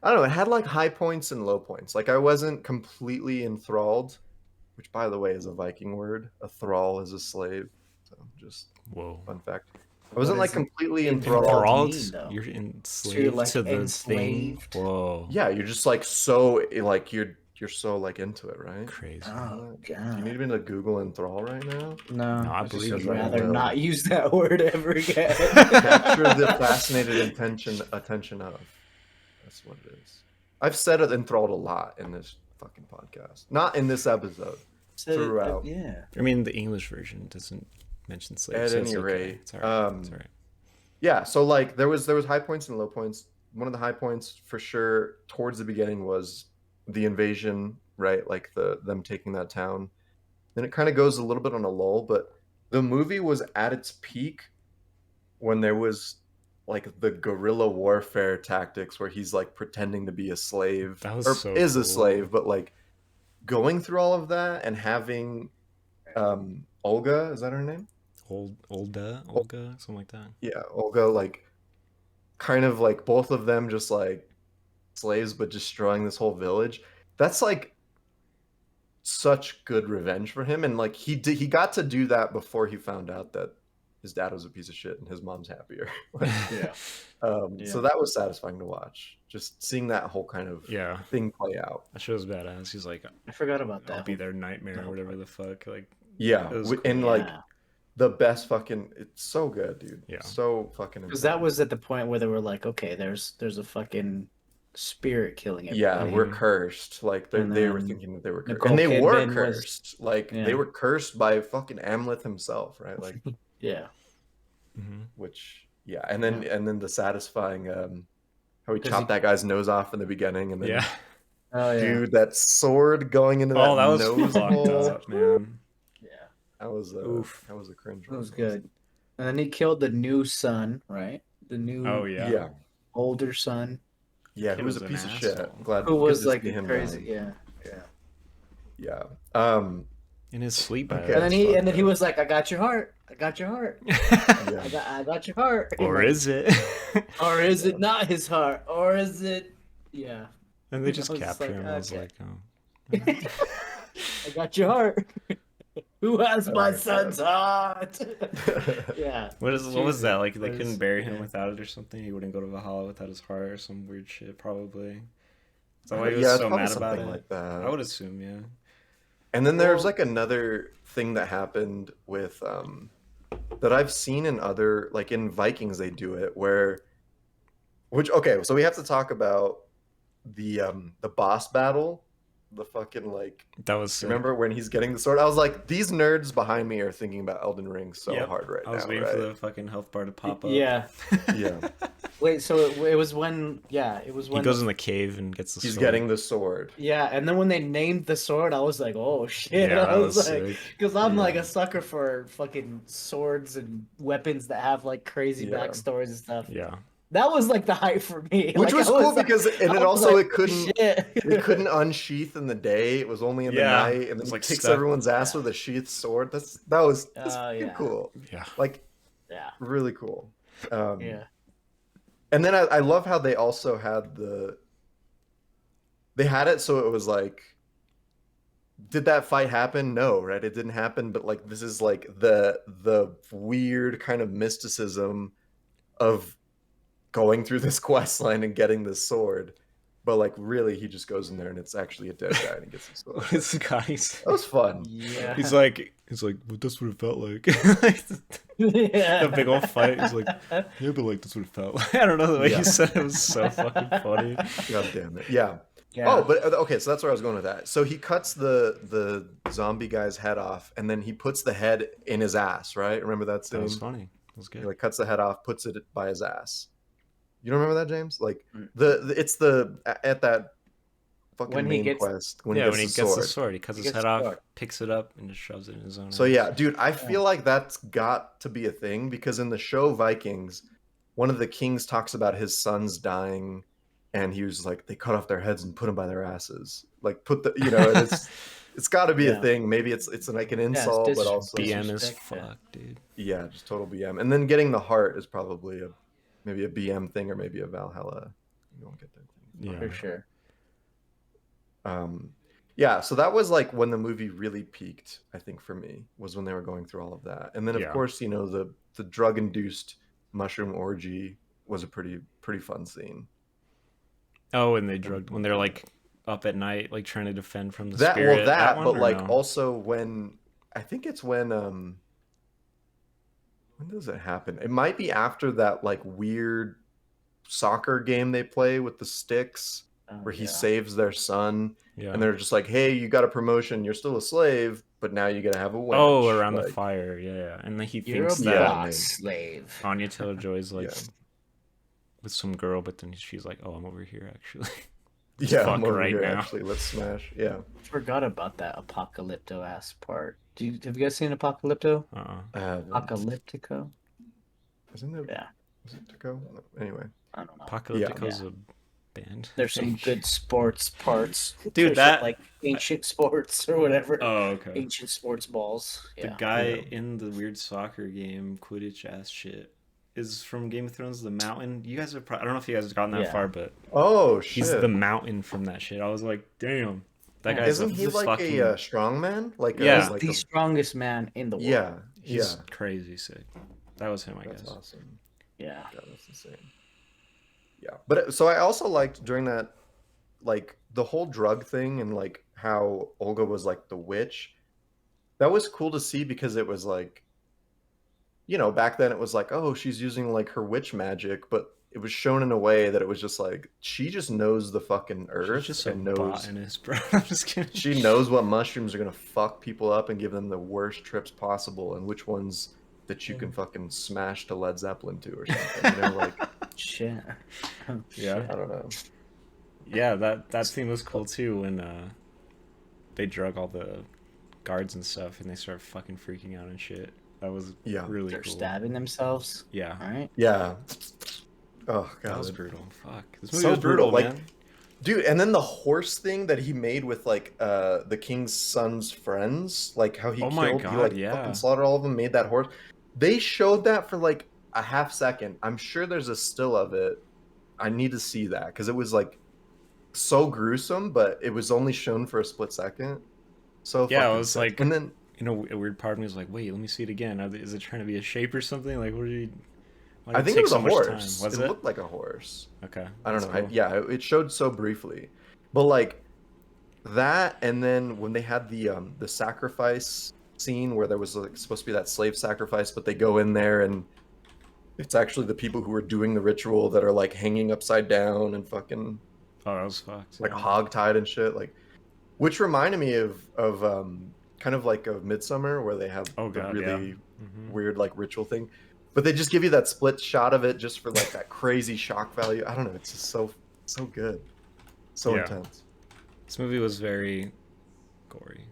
I don't know, it had like high points and low points. Like I wasn't completely enthralled, which by the way is a Viking word. A thrall is a slave. So just Whoa. fun fact. I wasn't What like is completely enthralled? enthralled. mean, though? You're enslaved like, to the thing. enslaved? Whoa. Yeah, you're just like so like you're so like into it, right? Crazy. Oh Do you god. need me to Google enthrall right now? No, No, I just believe would you. rather No. not use that word ever again. Capture the fascinated attention of. That's what it is. I've said it enthralled a lot in this fucking podcast. Not in this episode. So, Throughout. yeah. I mean, the English version doesn't mention At slaves. So it's any okay. rate, It's all right. It's um, all right. Yeah, so like there was high points and low points. One of the high points for sure towards the beginning was the invasion, right? Like them taking that town. Then it kind of goes a little bit on a lull, but the movie was at its peak when there was like the guerrilla warfare tactics where he's like pretending to be a slave That was or so is a cool. slave, but like going through all of that and having Olga, is that her name? Olga, something like that. Yeah, Olga, like kind of like both of them just like slaves but destroying this whole village. That's like such good revenge for him, and like he got to do that before he found out that his dad was a piece of shit and his mom's happier. Like, Yeah. So that was satisfying to watch, just seeing that whole kind of Yeah, thing play out. that show's badass. He's like, I forgot about I'll that. be their nightmare or whatever the fuck. Like, Yeah, It was and cool. like Yeah. the best fucking, it's so good, dude. Yeah. So fucking Because that insane. was at the point where they were like, okay, there's a fucking spirit killing everybody. Yeah, we're Mhm. cursed. Like And they were then thinking that they were cursed, Nicole and they were Kidman was- cursed. Like Yeah. they were cursed by fucking Amleth himself, right? Like Yeah. which, yeah, and then the satisfying how he 'Cause chopped he- that guy's nose off in the beginning, and then yeah. Oh yeah. dude, that sword going into that Oh, that was nose fucked hole. up, man. Yeah. That was Oof. that was a cringe. That was one. good. And then he killed the new son, right? The new Oh yeah. Yeah, older son. yeah, He he was was a an piece of shit. asshole. Glad Who was good to like see him crazy. die. Yeah. Yeah. In his sleep. Okay. And then That's fucked he up. was like, I got your heart. I got your heart. Yeah. I got your heart. Or Like, is it? or is it not his heart? Or is it yeah. And they just I was just capture like, him. I was okay. like, oh. I got your heart. Who has Oh my my son's heart? Yeah. What was that? Like they Jesus couldn't Christ. bury him Yeah. without it or something? He wouldn't go to Valhalla without his heart or some weird shit, probably. Is that why he was Yeah, it's so probably mad about something it? like that. I would assume, yeah. And then there's Well- like another thing that happened with that I've seen in other, like in Vikings they do it where okay, so we have to talk about the boss battle, the fucking like That was sick. remember when he's getting the sword? I was like, these nerds behind me are thinking about Elden Ring so Yep. hard right I was now, waiting right? for the fucking health bar to pop up. Yeah. Yeah. Wait, so it was when it was He when goes in the cave and gets the He's sword. getting the sword. yeah, and then when they named the sword, I was like, oh shit. Yeah, I that was was like, sick. because I'm like Yeah. a sucker for fucking swords and weapons that have like crazy Yeah. backstories and stuff. Yeah. That was like the hype for me. Which Like, was I cool like- because and I it was also like, it couldn't shit. it couldn't unsheath in the day. It was only in the Yeah, night, it and then was, he like, kicks stuck. everyone's ass Yeah. with a sheathed sword. That's fucking yeah. cool. Yeah. Like Yeah. really cool. Yeah. And then I love how they also had they had it so it was like, did that fight happen? No, right? It didn't happen, but like this is like the weird kind of mysticism of going through this quest line and getting this sword. But like really, he just goes in there and it's actually a dead guy and he gets his sword. What is the guy say? That was fun. Yeah. He's like, well, that's what it felt like. Yeah. The big old fight. He's like, yeah, but like that's what it felt like. I don't know the way he said it was so fucking funny. God damn it. Yeah. Yeah. Oh, but okay, so that's where I was going with that. So he cuts the zombie guy's head off, and then he puts the head in his ass, right? Remember that scene? That was funny. That was good. He like cuts the head off, puts it by his ass. You don't remember that, James? Like Mm. it's at that fucking When he main gets- quest when Yeah, he when gets he the gets sword. the sword, he cuts He his gets head the off, sword. picks it up, and just shoves it in his own So ass. yeah, dude, I feel like that's got to be a thing because in the show Vikings, one of the kings talks about his sons dying, and he was like, they cut off their heads and put them by their asses. Like put the, and it's got to be a Yeah. thing. Maybe it's like an insult, but also BM as disrespect, yeah. fuck, dude. yeah, just total BM. And then getting the heart is probably maybe a BM thing or maybe a Valhalla. You don't get that thing. Yeah. For sure. Yeah, so that was like when the movie really peaked, I think for me, was when they were going through all of that. And then of Yeah. course, the drug induced mushroom orgy was a pretty fun scene. Oh, and when they're like up at night, like trying to defend from the That spirit. that one, but or like no? also when I think it's when does it happen? It might be after that like weird soccer game they play with the sticks where he Yeah. saves their son. Yeah. And they're just like, hey, you got a promotion, you're still a slave, but now you gotta have a wench. Oh, around the Like, fire, yeah. And then he You're a thinks Yeah, that boss man. slave. Anya Taylor-Joy's like Yeah. with some girl, but then she's like, "Oh, I'm over here actually." Yeah, fuck I'm over right here, now. actually. Let's smash. Yeah. Forgot about that Apocalypto ass part. Have you guys seen Apocalypto? Apocalyptico? Isn't it? Yeah. Is it to go? No, anyway. I don't know. Apocalyptico's a band. There's some good sports parts. Dude, There's that- like ancient sports or whatever. Oh, okay. Ancient sports balls. The Yeah. guy Yeah. in the weird soccer game, Quidditch ass shit, is from Game of Thrones. The Mountain. You guys have. I don't know if you guys have gotten that Yeah. far, but Oh shit. he's the Mountain from that shit. I was like, damn, that Yeah. guy's Isn't he like fucking, a strongman? Like Yeah. He's like the strongest man in the world. yeah, he's yeah. crazy sick. That was him, I That's guess. awesome. Yeah. Yeah, that's insane. Yeah, but so I also liked during that, like the whole drug thing and like how Olga was like the witch. That was cool to see because it was like, back then it was like, oh, she's using like her witch magic, but it was shown in a way that it was just like she just knows the fucking earth She's just so and knows botanist, bro. I'm just kidding. she knows what mushrooms are gonna fuck people up and give them the worst trips possible, and which ones that you can fucking smash to Led Zeppelin to or something. Like Shit. Oh, Yeah. shit. I don't know. Yeah, that scene was cool too when they drug all the guards and stuff and they start fucking freaking out and shit. That was Yeah. really They're cool. stabbing themselves. Yeah. All right. Yeah. Oh god, That was brutal. Fuck. This movie so was brutal, Like, man. dude, and then the horse thing that he made with like the king's son's friends, like how he Oh killed, my he God, like yeah. fucking slaughtered all of them, made that horse. They showed that for like a half second. I'm sure there's a still of it. I need to see that because it was like so gruesome, but it was only shown for a split second. So Yeah, it fucking was sick. like- and then A weird part of me was like, wait, let me see it again. Is it trying to be a shape or something? Like, what did he? Why did I think take it was so a much horse. time? Was it it? looked like a horse. Okay. I don't that's know. cool. Yeah, it showed so briefly, but like that, and then when they had the sacrifice scene where there was like supposed to be that slave sacrifice, but they go in there and it's actually the people who are doing the ritual that are like hanging upside down and fucking Oh, that was fucked. like yeah. hog-tied and shit, like, which reminded me of kind of like a Midsummer where they have Oh, the God, really yeah. Mhm. weird like ritual thing, but they just give you that split shot of it just for like that crazy shock value. I don't know, it's just so good, so Yeah. intense. This movie was very gory.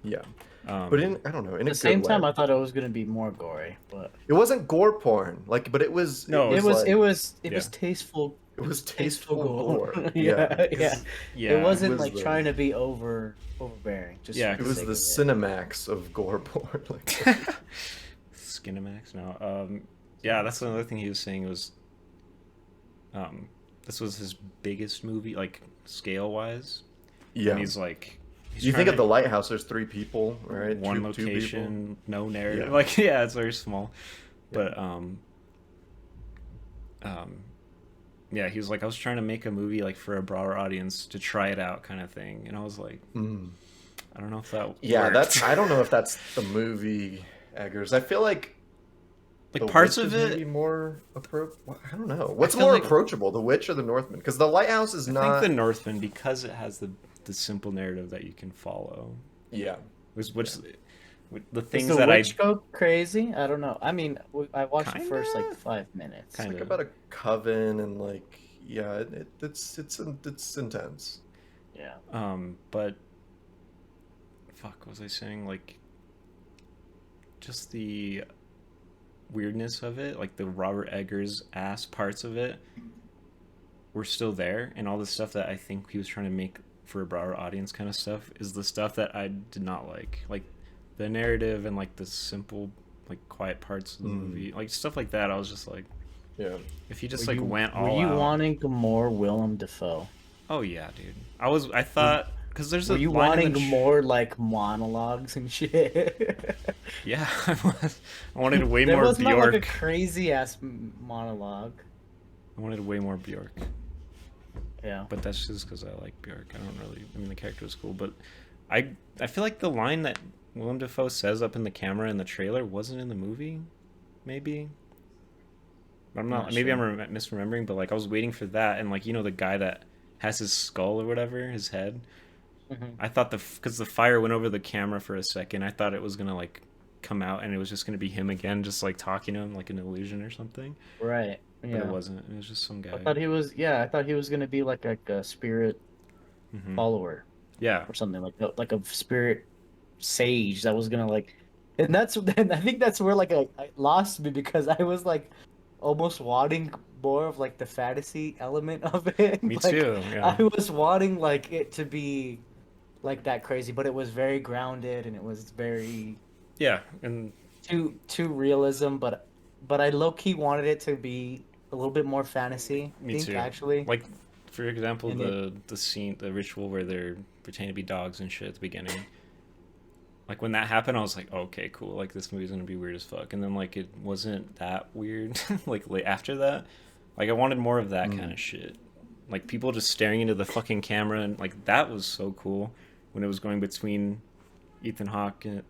Yeah, Um, but I don't know, in At a the same good time, way. I thought it was gonna be more gory, but It wasn't gore porn, like, but it was. No, it was Yeah. tasteful. It was tasteful gore. gore. Yeah, yeah. yeah, It wasn't was like the- trying to be overbearing. Just Yeah, for It was sake the of Cinemax of gore porn. Like, Skinamax. No. Yeah, that's another thing he was saying was. This was his biggest movie, like scale wise. yeah. And he's like. You think of the lighthouse? There's 3 people, right? one Two people. location, no narrative. Yeah. Like, yeah, it's very small. Yeah. But yeah, he was like, I was trying to make a movie like for a broader audience to try it out, kind of thing. And I was like, I don't know if that Yeah, worked. I don't know if that's the movie Eggers. I feel like Like The parts Witch of is maybe it, more I don't know. What's feel more like approachable, The Witch or The Northman? Because The Lighthouse is I think the not. Northman, because it has the simple narrative that you can follow, Yeah, which the Does things the that I witch go crazy? I don't know. I mean, I watched the first like kinda 5 minutes. it's kind like of about a coven and like yeah, it's intense. Yeah. but fuck, what was I saying? Like just the weirdness of it, like the Robert Eggers ass parts of it were still there, and all the stuff that I think he was trying to make for a broader audience kind of stuff is the stuff that I did not like the narrative and like the simple like quiet parts of the movie, like stuff like that. I was just like, Yeah. if he just Were like you went were all you out. wanting more Willem Dafoe? Oh yeah, dude. I Were thought because there's Were a you line in wanting the more like monologues and shit? yeah, I was. I wanted way There more was not like a Bjork. crazy ass monologue. I wanted way more Bjork. Yeah. But that's just because I like Bjork. I don't really. I mean, the character was cool, but I feel like the line that Willem Dafoe says up in the camera in the trailer wasn't in the movie. Maybe. I'm not. Not Maybe sure. I'm misremembering, but like I was waiting for that, and like the guy that has his skull or whatever, his head. Hmm. I thought because the fire went over the camera for a second, I thought it was gonna like come out and it was just gonna be him again, just like talking to him like an illusion or something. Right. But it Yeah. wasn't. It was just some I guy. thought he was. Yeah, I thought he was gonna be like a spirit Hmm. follower Yeah. or something like a spirit sage that was gonna like. And that's and I think that's where like I lost me because I was like almost wanting more of like the fantasy element of it. Me Like too. Yeah. I was wanting like it to be like that crazy, but it was very grounded and it was very Yeah. And too realism. But I low key wanted it to be a little bit more fantasy. I me think too. actually, Like, for example, and it the scene, the ritual where they're pretending to be dogs and shit at the beginning. Like when that happened, I was like, oh, okay, cool. Like this movie's gonna be weird as fuck. And then like it wasn't that weird. Like after that, like I wanted more of that kind of shit. Like people just staring into the fucking camera, and like that was so cool when it was going between Ethan Hawke and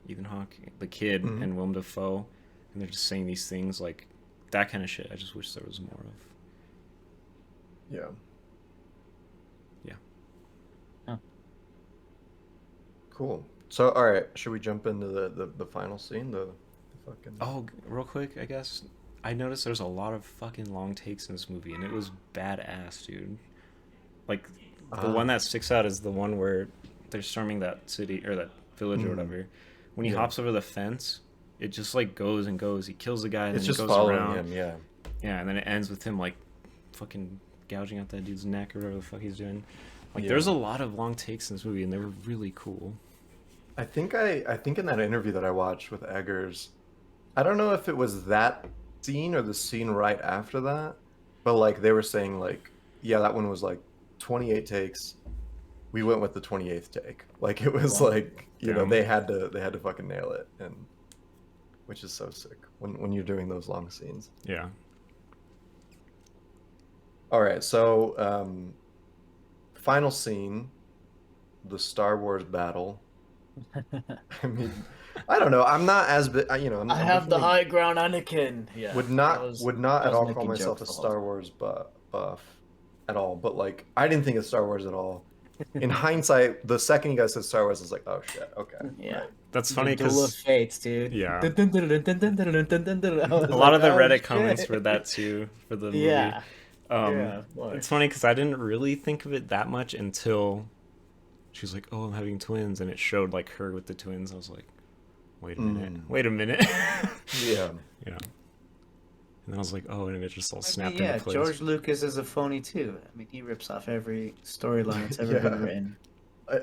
Ethan Hawke, the kid, Mhm. and Willem Dafoe, and they're just saying these things like that kind of shit. I just wish there was more of. Yeah. Yeah. oh, Cool. So, all right, should we jump into the final scene? The fucking. Oh, real quick, I guess I noticed there's a lot of fucking long takes in this movie, and it was badass, dude. Like the one that sticks out is the one where they're storming that city or that village or whatever. When he Yeah. hops over the fence, it just like goes and goes. He kills the guy and It's then just goes following around. him. Yeah. Yeah, and then it ends with him like fucking gouging out that dude's neck or whatever the fuck he's doing. Like Yeah. there's a lot of long takes in this movie, and they were really cool. I think in that interview that I watched with Eggers, I don't know if it was that scene or the scene right after that, but like they were saying like, yeah, that one was like 28 takes. We went with the 28th take. Like it was Wow. like, you know, Damn. they had to fucking nail it, and which is so sick when you're doing those long scenes. Yeah. All right, so final scene, the Star Wars battle. I mean, I don't know. I'm not as you know. I I'm have the definitely high ground, Anakin. Yeah, would not I at was all call making myself a jokes the whole Star Wars buff at all. But like, I didn't think of Star Wars at all. In hindsight, the second you guys said Star Wars, I was like, oh shit, okay, Yeah. right. That's The funny Duel of because Fates, dude. yeah. A a lot of the Reddit comments were that too for the movie. Yeah. Yeah, boy. It's funny because I didn't really think of it that much until she's like, "Oh, I'm having twins," and it showed like her with the twins. I was like, "Wait a minute, wait a minute." Yeah. Yeah. And then I was like, "Oh," and it just all I snapped mean, yeah, into place. George Lucas is a phony too. I mean, he rips off every storyline that's ever Yeah. been written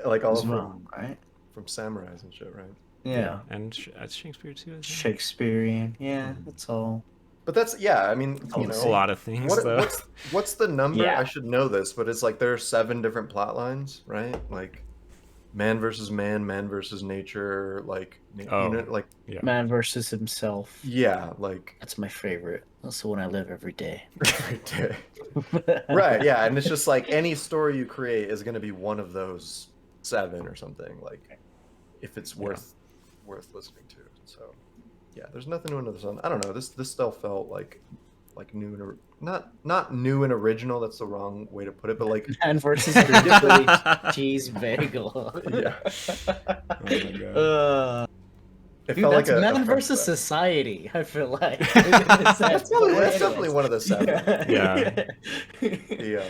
Like all as well, from right? samurais and shit, right? Yeah. And that's Shakespeare too. I think. Shakespearean. Yeah, that's all. But that's yeah. I mean, you It's know, a lot of things though. what's the number? Yeah. I should know this, but it's like there are 7 different plot lines, right? Like man versus man, man versus nature, like Oh, like yeah. Man versus himself. yeah, like That's my favorite. That's the one I live every day. every day. Right, yeah, and it's just like any story you create is going to be one of those 7 or something, like if it's worth listening to. So yeah, there's nothing new under the sun. I don't know. This still felt like new and not new and original. That's the wrong way to put it, but like Man versus Philly cheese bagel. yeah, Oh my god. it Dude, felt like that's a Man fresh versus breath. Society, I feel like. That's definitely one of the 7. Yeah. The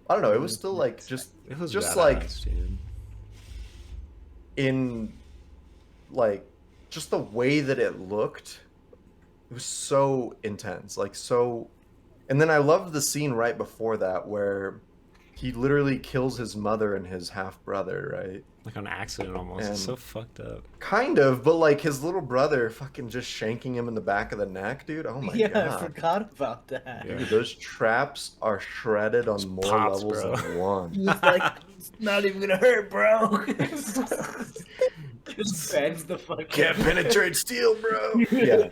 I don't know. It was still like It was just badass, like dude. in like just the way that it looked. It was so intense, like so. And then I loved the scene right before that where he literally kills his mother and his half brother, right? Like on accident almost. And It's so fucked up. kind of, but like his little brother fucking just shanking him in the back of the neck, dude. Oh my Yeah, I god. forgot about that. Yeah. Dude, those traps are shredded on more pops, levels bro. than one. He's like, it's not even gonna hurt, bro. Just bends the fucking. Can't penetrate steel, bro. Yeah.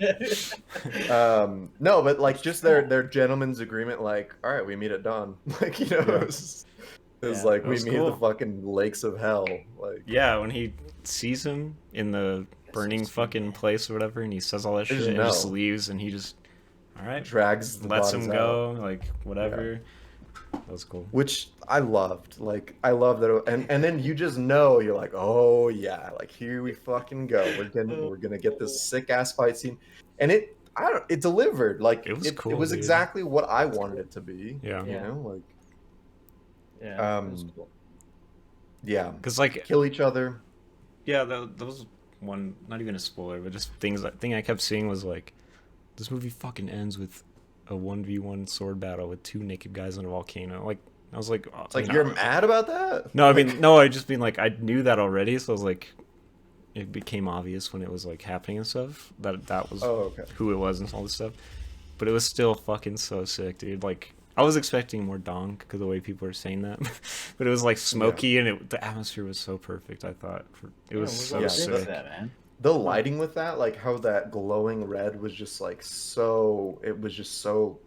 No, but like just their gentleman's agreement, like, all right, we meet at dawn. Like, you know, Yeah. it was Yeah, like it we was meet at the cool. fucking lakes of hell. Like Yeah, when he sees him in the burning fucking place or whatever, and he says all that There's shit and just no- leaves, and he just, all right, drags the lets bodies him out. go, like whatever. That was cool. Which I loved. Like I love that, and then you just know you're like, oh yeah, like here we fucking go. We're gonna get this sick ass fight scene, and it delivered. Like It was cool, It was dude. exactly what I wanted it to be. Yeah. You know, like Yeah, that was cool. yeah, Because like, kill each other. yeah, that was one, not even a spoiler, but just thing I kept seeing was like, this movie fucking ends with a 1v1 sword battle with 2 naked guys on a volcano. Like, I was like, It's like you're mad about that? No, I Like, mean, no, I just mean like I knew that already, so I was like, it became obvious when it was like happening and stuff that was oh okay. who it was and all this stuff. But it was still fucking so sick, dude. Like I was expecting more donk because the way people were saying that, but it was like smoky and the atmosphere was so perfect. I thought it was so Yeah, sick. That, man. The lighting with that, like how that glowing red was just like so. It was just so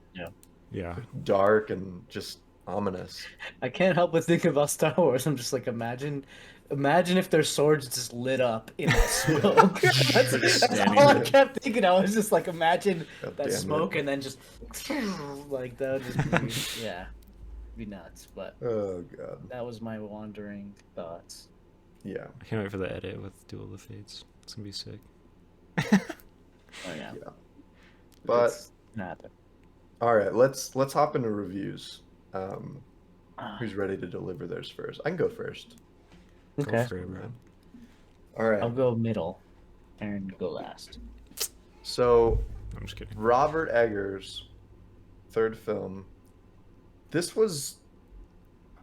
Yeah, dark and just ominous. I can't help but think about Star Wars. I'm just like, imagine if their swords just lit up in that smoke. that's Standing all I there. kept thinking. I was just like, imagine God that damn it. smoke and then just like that would just be, yeah, be nuts. But Oh god. that was my wandering thoughts. Yeah. I can't wait for the edit with Duel of the Fates. It's gonna be sick. Oh yeah, Yeah. But It's not that- all right, let's hop into reviews. Ah, Who's ready to deliver theirs first? I can go first. Go okay. for it, bro. All right. I'll go middle, and go last. So I'm just kidding. Robert Eggers' third film. This was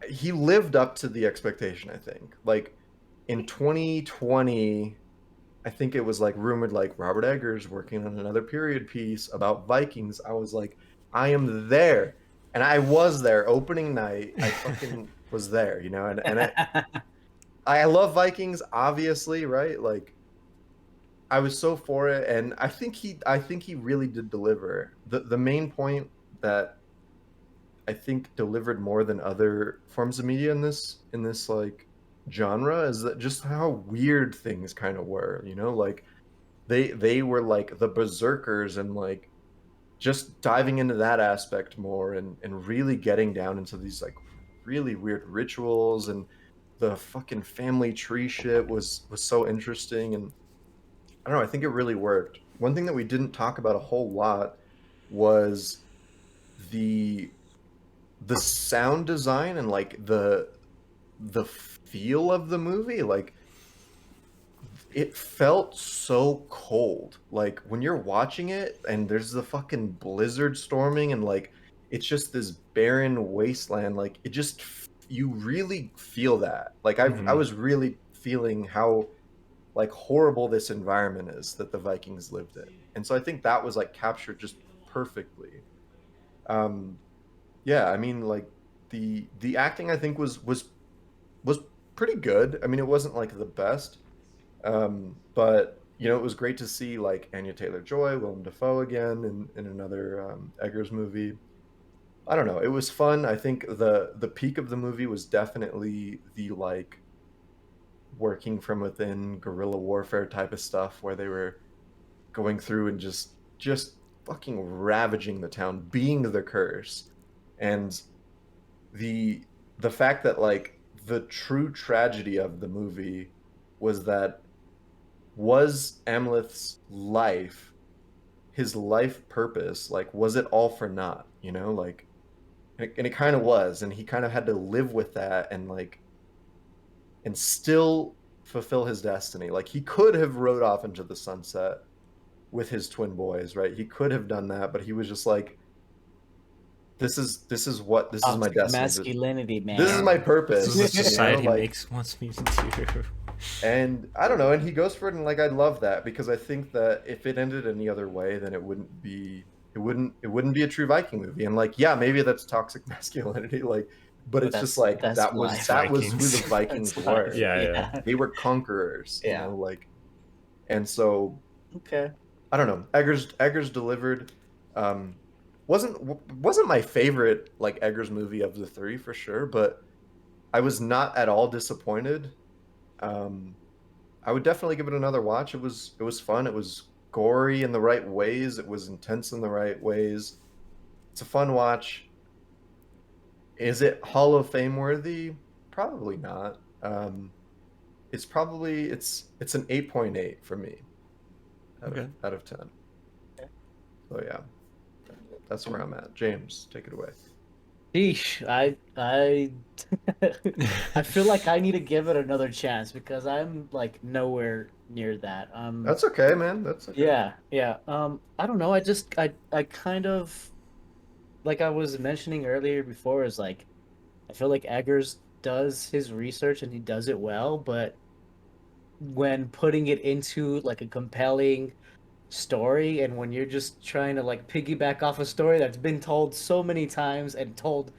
he lived up to the expectation, I think. Like in 2020, I think it was like rumored like Robert Eggers working on another period piece about Vikings. I was like, I am there. And I was there opening night. I fucking was there, you know, and I love Vikings, obviously, right? Like I was so for it, and I think he really did deliver. The main point that I think delivered more than other forms of media in this like genre is that just how weird things kind of were, you know, like they were like the berserkers and like just diving into that aspect more and really getting down into these like really weird rituals, and the fucking family tree shit was so interesting, and I don't know, I think it really worked. One thing that we didn't talk about a whole lot was the sound design and like the feel of the movie. Like it felt so cold. Like when you're watching it and there's the fucking blizzard storming and like it's just this barren wasteland, like it just you really feel that. Like I was really feeling how like horrible this environment is that the Vikings lived in. And so I think that was like captured just perfectly. Yeah, I mean like the acting I think was was pretty good. I mean, it wasn't like the best, but you know, it was great to see like Anya Taylor-Joy, Willem Dafoe again in another Eggers movie. I don't know. It was fun. I think the peak of the movie was definitely the like working from within guerrilla warfare type of stuff where they were going through and just fucking ravaging the town, being the curse. And the the fact that like the true tragedy of the movie was that was Amleth's life, his life purpose, like was it all for naught, you know? Like and it kind of was, and he kind of had to live with that and like and still fulfill his destiny. Like he could have rode off into the sunset with his twin boys, right? He could have done that, but he was just like, this is my Toxic destiny. masculinity, This is man. my This purpose. is what you know, society like, wants me to do. and I don't know, and he goes for it, and like I love that because I think that if it ended any other way, then it wouldn't be a true Viking movie. And like, yeah, maybe that's toxic masculinity, like, but it's just like that's that was life. that was who Vikings. the Vikings That's were. life. Yeah. They were conquerors, you Yeah. know, like, and so Okay. I don't know. Eggers delivered. Um, wasn't my favorite like Eggers movie of the three for sure, but I was not at all disappointed. Um, I would definitely give it another watch. It was fun. It was gory in the right ways. It was intense in the right ways. It's a fun watch. Is it Hall of Fame worthy? Probably not. It's an 8.8 for me Okay. out of 10. So yeah, that's where I'm at. James, take it away. Sheesh, I feel like I need to give it another chance because I'm like nowhere near that. That's okay, man. That's okay. Yeah. I don't know. I kind of like I was mentioning earlier before is like I feel like Eggers does his research and he does it well, but when putting it into like a compelling story and when you're just trying to like piggyback off a story that's been told so many times and told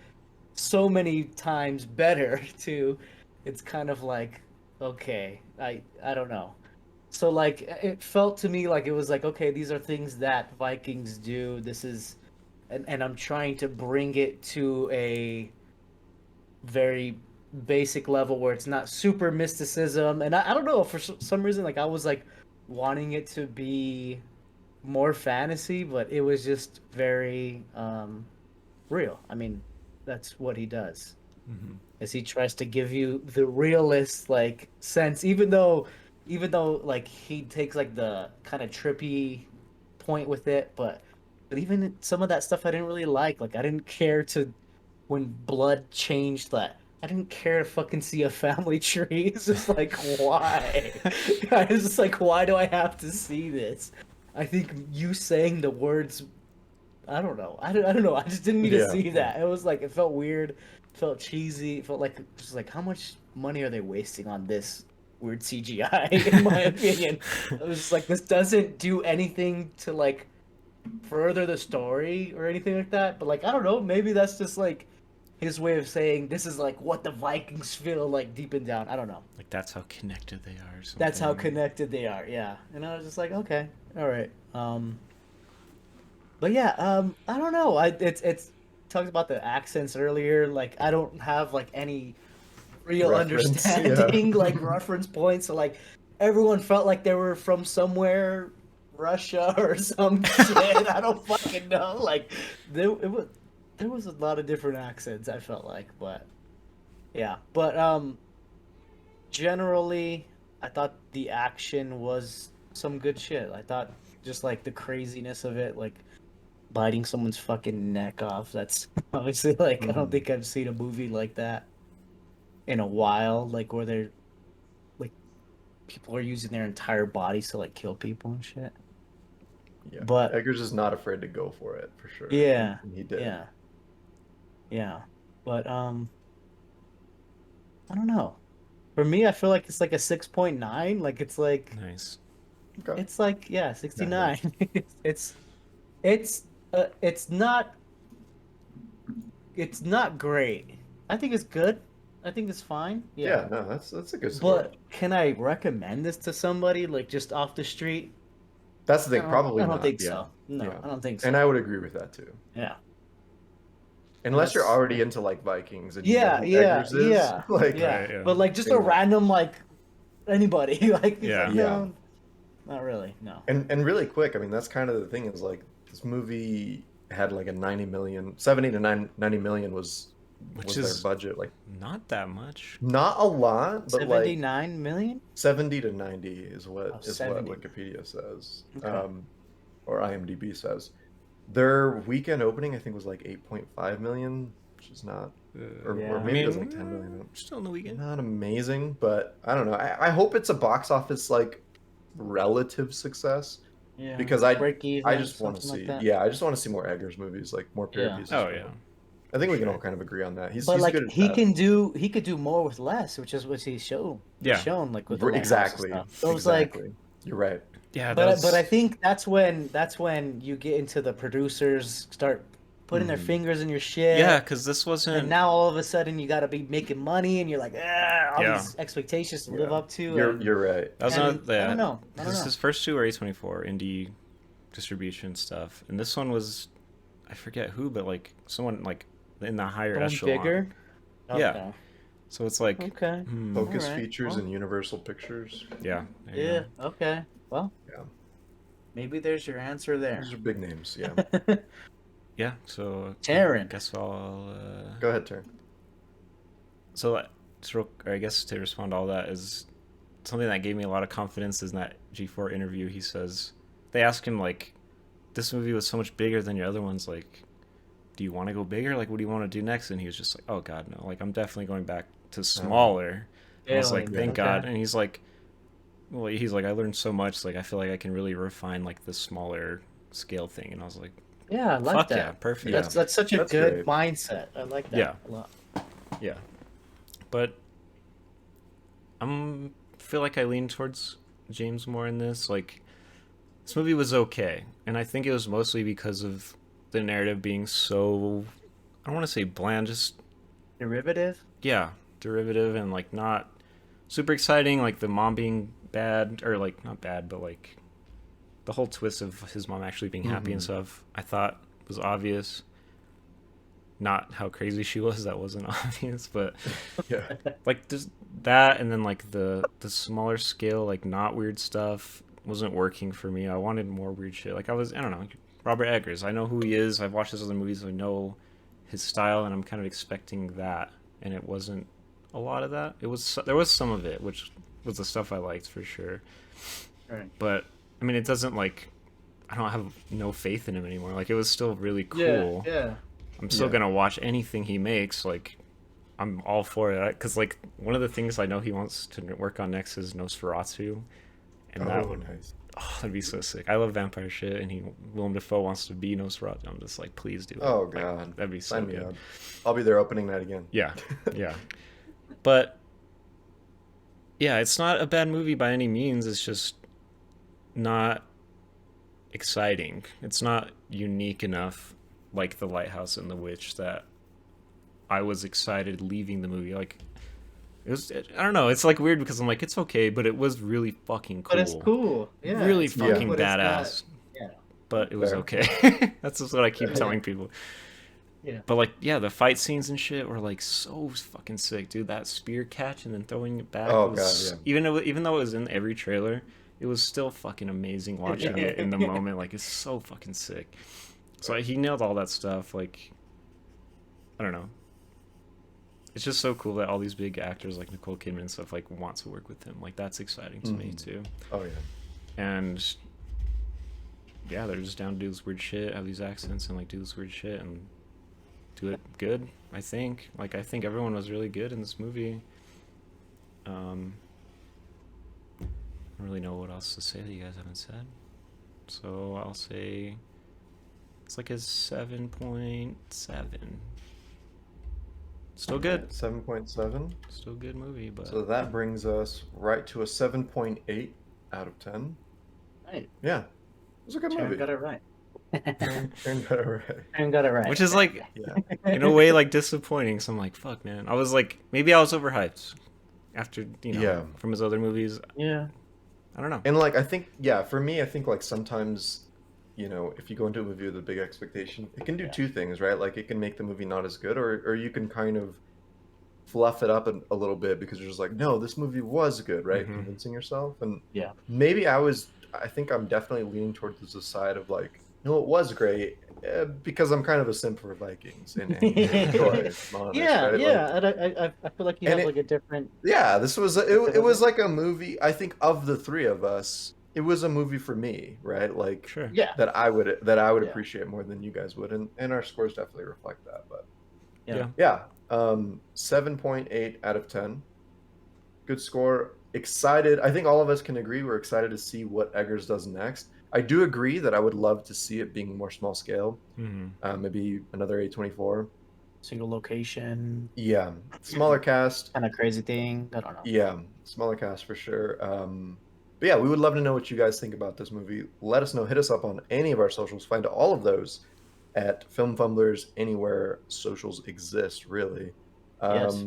so many times better too, it's kind of like okay, I don't know. So like it felt to me like it was like okay, these are things that Vikings do. This is and I'm trying to bring it to a very basic level where it's not super mysticism. And I don't know, for some reason like I was like wanting it to be more fantasy, but it was just very real. I mean, that's what he does. Mhm. Is he tries to give you the realist like sense, even though like he takes like the kind of trippy point with it, but even some of that stuff I didn't really like. Like I didn't care to when blood changed that. I didn't care to fucking see a family tree. It's just like why? I was just like, why do I have to see this? I think you saying the words I don't know. I don't know. I just didn't need to Yeah. see that. It was like it felt weird, it felt cheesy, it felt like just like how much money are they wasting on this weird CGI in my opinion. It was just like this doesn't do anything to like further the story or anything like that. But like I don't know, maybe that's just like his way of saying this is like what the Vikings feel like deep and down. I don't know. Like that's how connected they are. Or something. That's how connected they are. Yeah. And I was just like, okay, all right. But yeah, I don't know. It's talked about the accents earlier. Like I don't have like any real Reference, understanding, yeah. like reference points. So like everyone felt like they were from somewhere, Russia or some shit. I don't fucking know. Like there was a lot of different accents. I felt like, but yeah. But generally, I thought the action was some good shit. I thought just like the craziness of it, like biting someone's fucking neck off. That's obviously like I don't Mhm. think I've seen a movie like that in a while, like where they're like people are using their entire bodies to like kill people and shit. Yeah. But Eggers is not afraid to go for it for sure. yeah, And he did. yeah. But I don't know. For me, I feel like it's like a 6.9. Like Nice. Okay. it's like yeah, 69. it's it's it's not great. I think it's good. I think it's fine. Yeah, no, that's a good score. But can I recommend this to somebody like just off the street? That's the thing, probably I don't not. think Yeah. so. No, Yeah. I don't think so. And I would agree with that too. Yeah. Unless you're That's- already into like Vikings and you know Yeah, who yeah, Eggers is. yeah, Like, yeah. Right, yeah. But like just a Yeah. random like anybody like he's Yeah. like, no, not really. No. And really quick, I mean, that's kind of the thing is like this movie had like a 70 to 90 million was Which their is budget. Like not that much. not a lot, but like 79 million? 70 to 90 is what Oh, is 70. what Wikipedia says. Okay. Or IMDb says. Their weekend opening I think was like 8.5 million, which is not or Yeah. maybe it was like 10 million. Still in the weekend. Not amazing, but I don't know. I hope it's a box office like relative success Yeah. because I Break even, I just want to something see like that. yeah I just want to see more Eggers movies, like more period Yeah. pieces. Oh from yeah. him. I think we can Sure. all kind of agree on that. He's But like good at he that. could do more with less, which is what he's shown. Yeah. Shown like with the Exactly. lighthouse and stuff. So it's like Exactly. You're right. Yeah, but I think that's when you get into the producers start putting their Mhm. fingers in your shit. yeah, because this And wasn't. now all of a sudden you got to be making money, and you're like, all Yeah. these expectations to live Yeah. up to. You're right. That was and not I that. don't know. I don't This know. his first two were A24 indie distribution stuff, and this one was, I forget who, but like someone like in the higher Going echelon. bigger. Yeah. So it's like, Okay. Focus Alright, Features well. and Universal Pictures. yeah, there you Yeah. go. Okay. Well. Yeah. Maybe there's your answer there. Those are big names. Yeah. Yeah. So I Taryn. guess I'll. Go ahead, Terry. So, or I guess to respond to all that is something that gave me a lot of confidence. Is in that G4 interview, he says they ask him like, "This movie was so much bigger than your other ones. Like, do you want to go bigger? Like, what do you want to do next?" And he was just like, "Oh God, no! Like, I'm definitely going back to smaller." And I was like, Really? "Thank Okay. God!" And he's like, "Well, he's like, I learned so much. Like, I feel like I can really refine like the smaller scale thing." And I was like, Yeah, I like "Fuck that. yeah, perfect." Yeah. That's such a That's good great. mindset. I like that Yeah. a lot. Yeah, but feel like I lean towards James more in this. Like, this movie was okay, and I think it was mostly because of the narrative being so, I don't want to say bland, just Derivative? yeah, derivative and like not super exciting. Like the mom being bad, or like not bad, but like the whole twist of his mom actually being happy and Mhm. stuff, I thought was obvious. Not how crazy she was, that wasn't obvious, but Yeah. like just that, and then like the smaller scale, like not weird stuff wasn't working for me. I wanted more weird shit. Like I don't know, Robert Eggers, I know who he is, I've watched his other movies, I know his style, and I'm kind of expecting that, and it wasn't a lot of that. There was some of it, which was the stuff I liked for sure, Right. but I mean, it doesn't like, I don't have no faith in him anymore. Like it was still really cool. Yeah. I'm still Yeah. gonna watch anything he makes. Like, I'm all for it. Because like one of the things I know he wants to work on next is Nosferatu, and that would, nice. oh, that'd be so sick. I love vampire shit, and Willem Dafoe wants to be Nosferatu. I'm just like, please do it. Oh Like, god. that'd be so Sign me good. up. I'll be there opening night again. Yeah, yeah. But yeah, it's not a bad movie by any means. It's just not exciting. It's not unique enough, like The Lighthouse and The Witch, that I was excited leaving the movie. Like, I don't know. It's like weird because I'm like, it's okay, but it was really fucking cool. But it's cool. Yeah. Really it's cool, fucking but it's not- badass. yeah. But it was Fair. okay. That's just what I keep telling people. Yeah. But like, yeah, the fight scenes and shit were like so fucking sick, dude. That spear catch and then throwing it back. Oh, was, God, yeah. Even though it was in every trailer, it was still fucking amazing watching it in the moment. Like, it's so fucking sick. So he nailed all that stuff. Like, I don't know. It's just so cool that all these big actors like Nicole Kidman and stuff like want to work with him. Like, that's exciting to me Mhm. too. Oh yeah. And yeah, they're just down to do this weird shit, have these accents, and like do this weird shit and do it good. I think everyone was really good in this movie. I don't really know what else to say that you guys haven't said, so I'll say it's like a 7.7. Still good. 7.7. Still a good movie, but So that brings us right to a 7.8 out of 10. Right. Yeah. It was a good Sharon movie. got it right. Aaron got it right. Aaron got it right. Which is like, Yeah. in a way, like disappointing. So I'm like, fuck, man. I was like, maybe I was overhyped after, Yeah. from his other movies. Yeah. I don't know. And like I think, yeah, for me, I think like sometimes, if you go into a movie with a big expectation, it can do Yeah. two things, right? Like it can make the movie not as good, or you can kind of fluff it up a little bit because you're just like, no, this movie was good, right? Mhm. Convincing yourself. And Yeah. maybe I think I'm definitely leaning towards the side of like, no, it was great, because I'm kind of a simp for Vikings in any story, if I'm honest, Yeah, right? yeah. Like, And I feel like you and have like a different. yeah, this was Perspective it of was it. like a movie. I think of the three of us, it was a movie for me, right? Like Sure. Yeah. that I would Yeah. appreciate more than you guys would, and our scores definitely reflect that. But Yeah. yeah, 7.8 out of 10. Good score. Excited. I think all of us can agree we're excited to see what Eggers does next. I do agree that I would love to see it being more small scale. Mhm. Maybe another A24. Single location, Yeah, smaller cast. kind of crazy thing. I don't know. Yeah, smaller cast for sure. But yeah, we would love to know what you guys think about this movie. Let us know. Hit us up on any of our socials. Find all of those at Film Fumblers anywhere socials exist, really. Yes.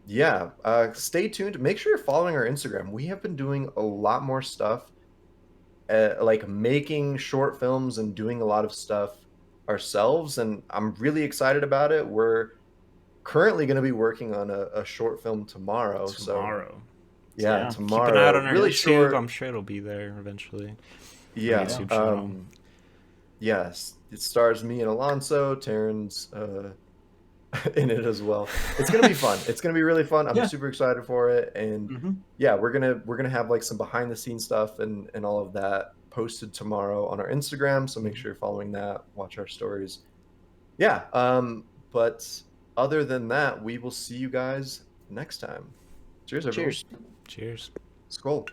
Yeah, stay tuned. Make sure you're following our Instagram. We have been doing a lot more stuff, like making short films and doing a lot of stuff ourselves, and I'm really excited about it. We're currently going to be working on a short film tomorrow. So Tomorrow. yeah, Yeah. tomorrow. Keep an eye out on our really YouTube. short. I'm sure it'll be there eventually. Yeah. YouTube channel. Yes, it stars me and Alonso. Taryn's in it as well. It's gonna be fun. It's gonna be really fun. I'm Yeah. super excited for it, and Mhm. yeah, we're gonna have like some behind the scenes stuff and all of that posted tomorrow on our Instagram. So make sure you're following that. Watch our stories. Yeah. But other than that, we will see you guys next time. Cheers, everyone. Cheers. Cheers. Skål.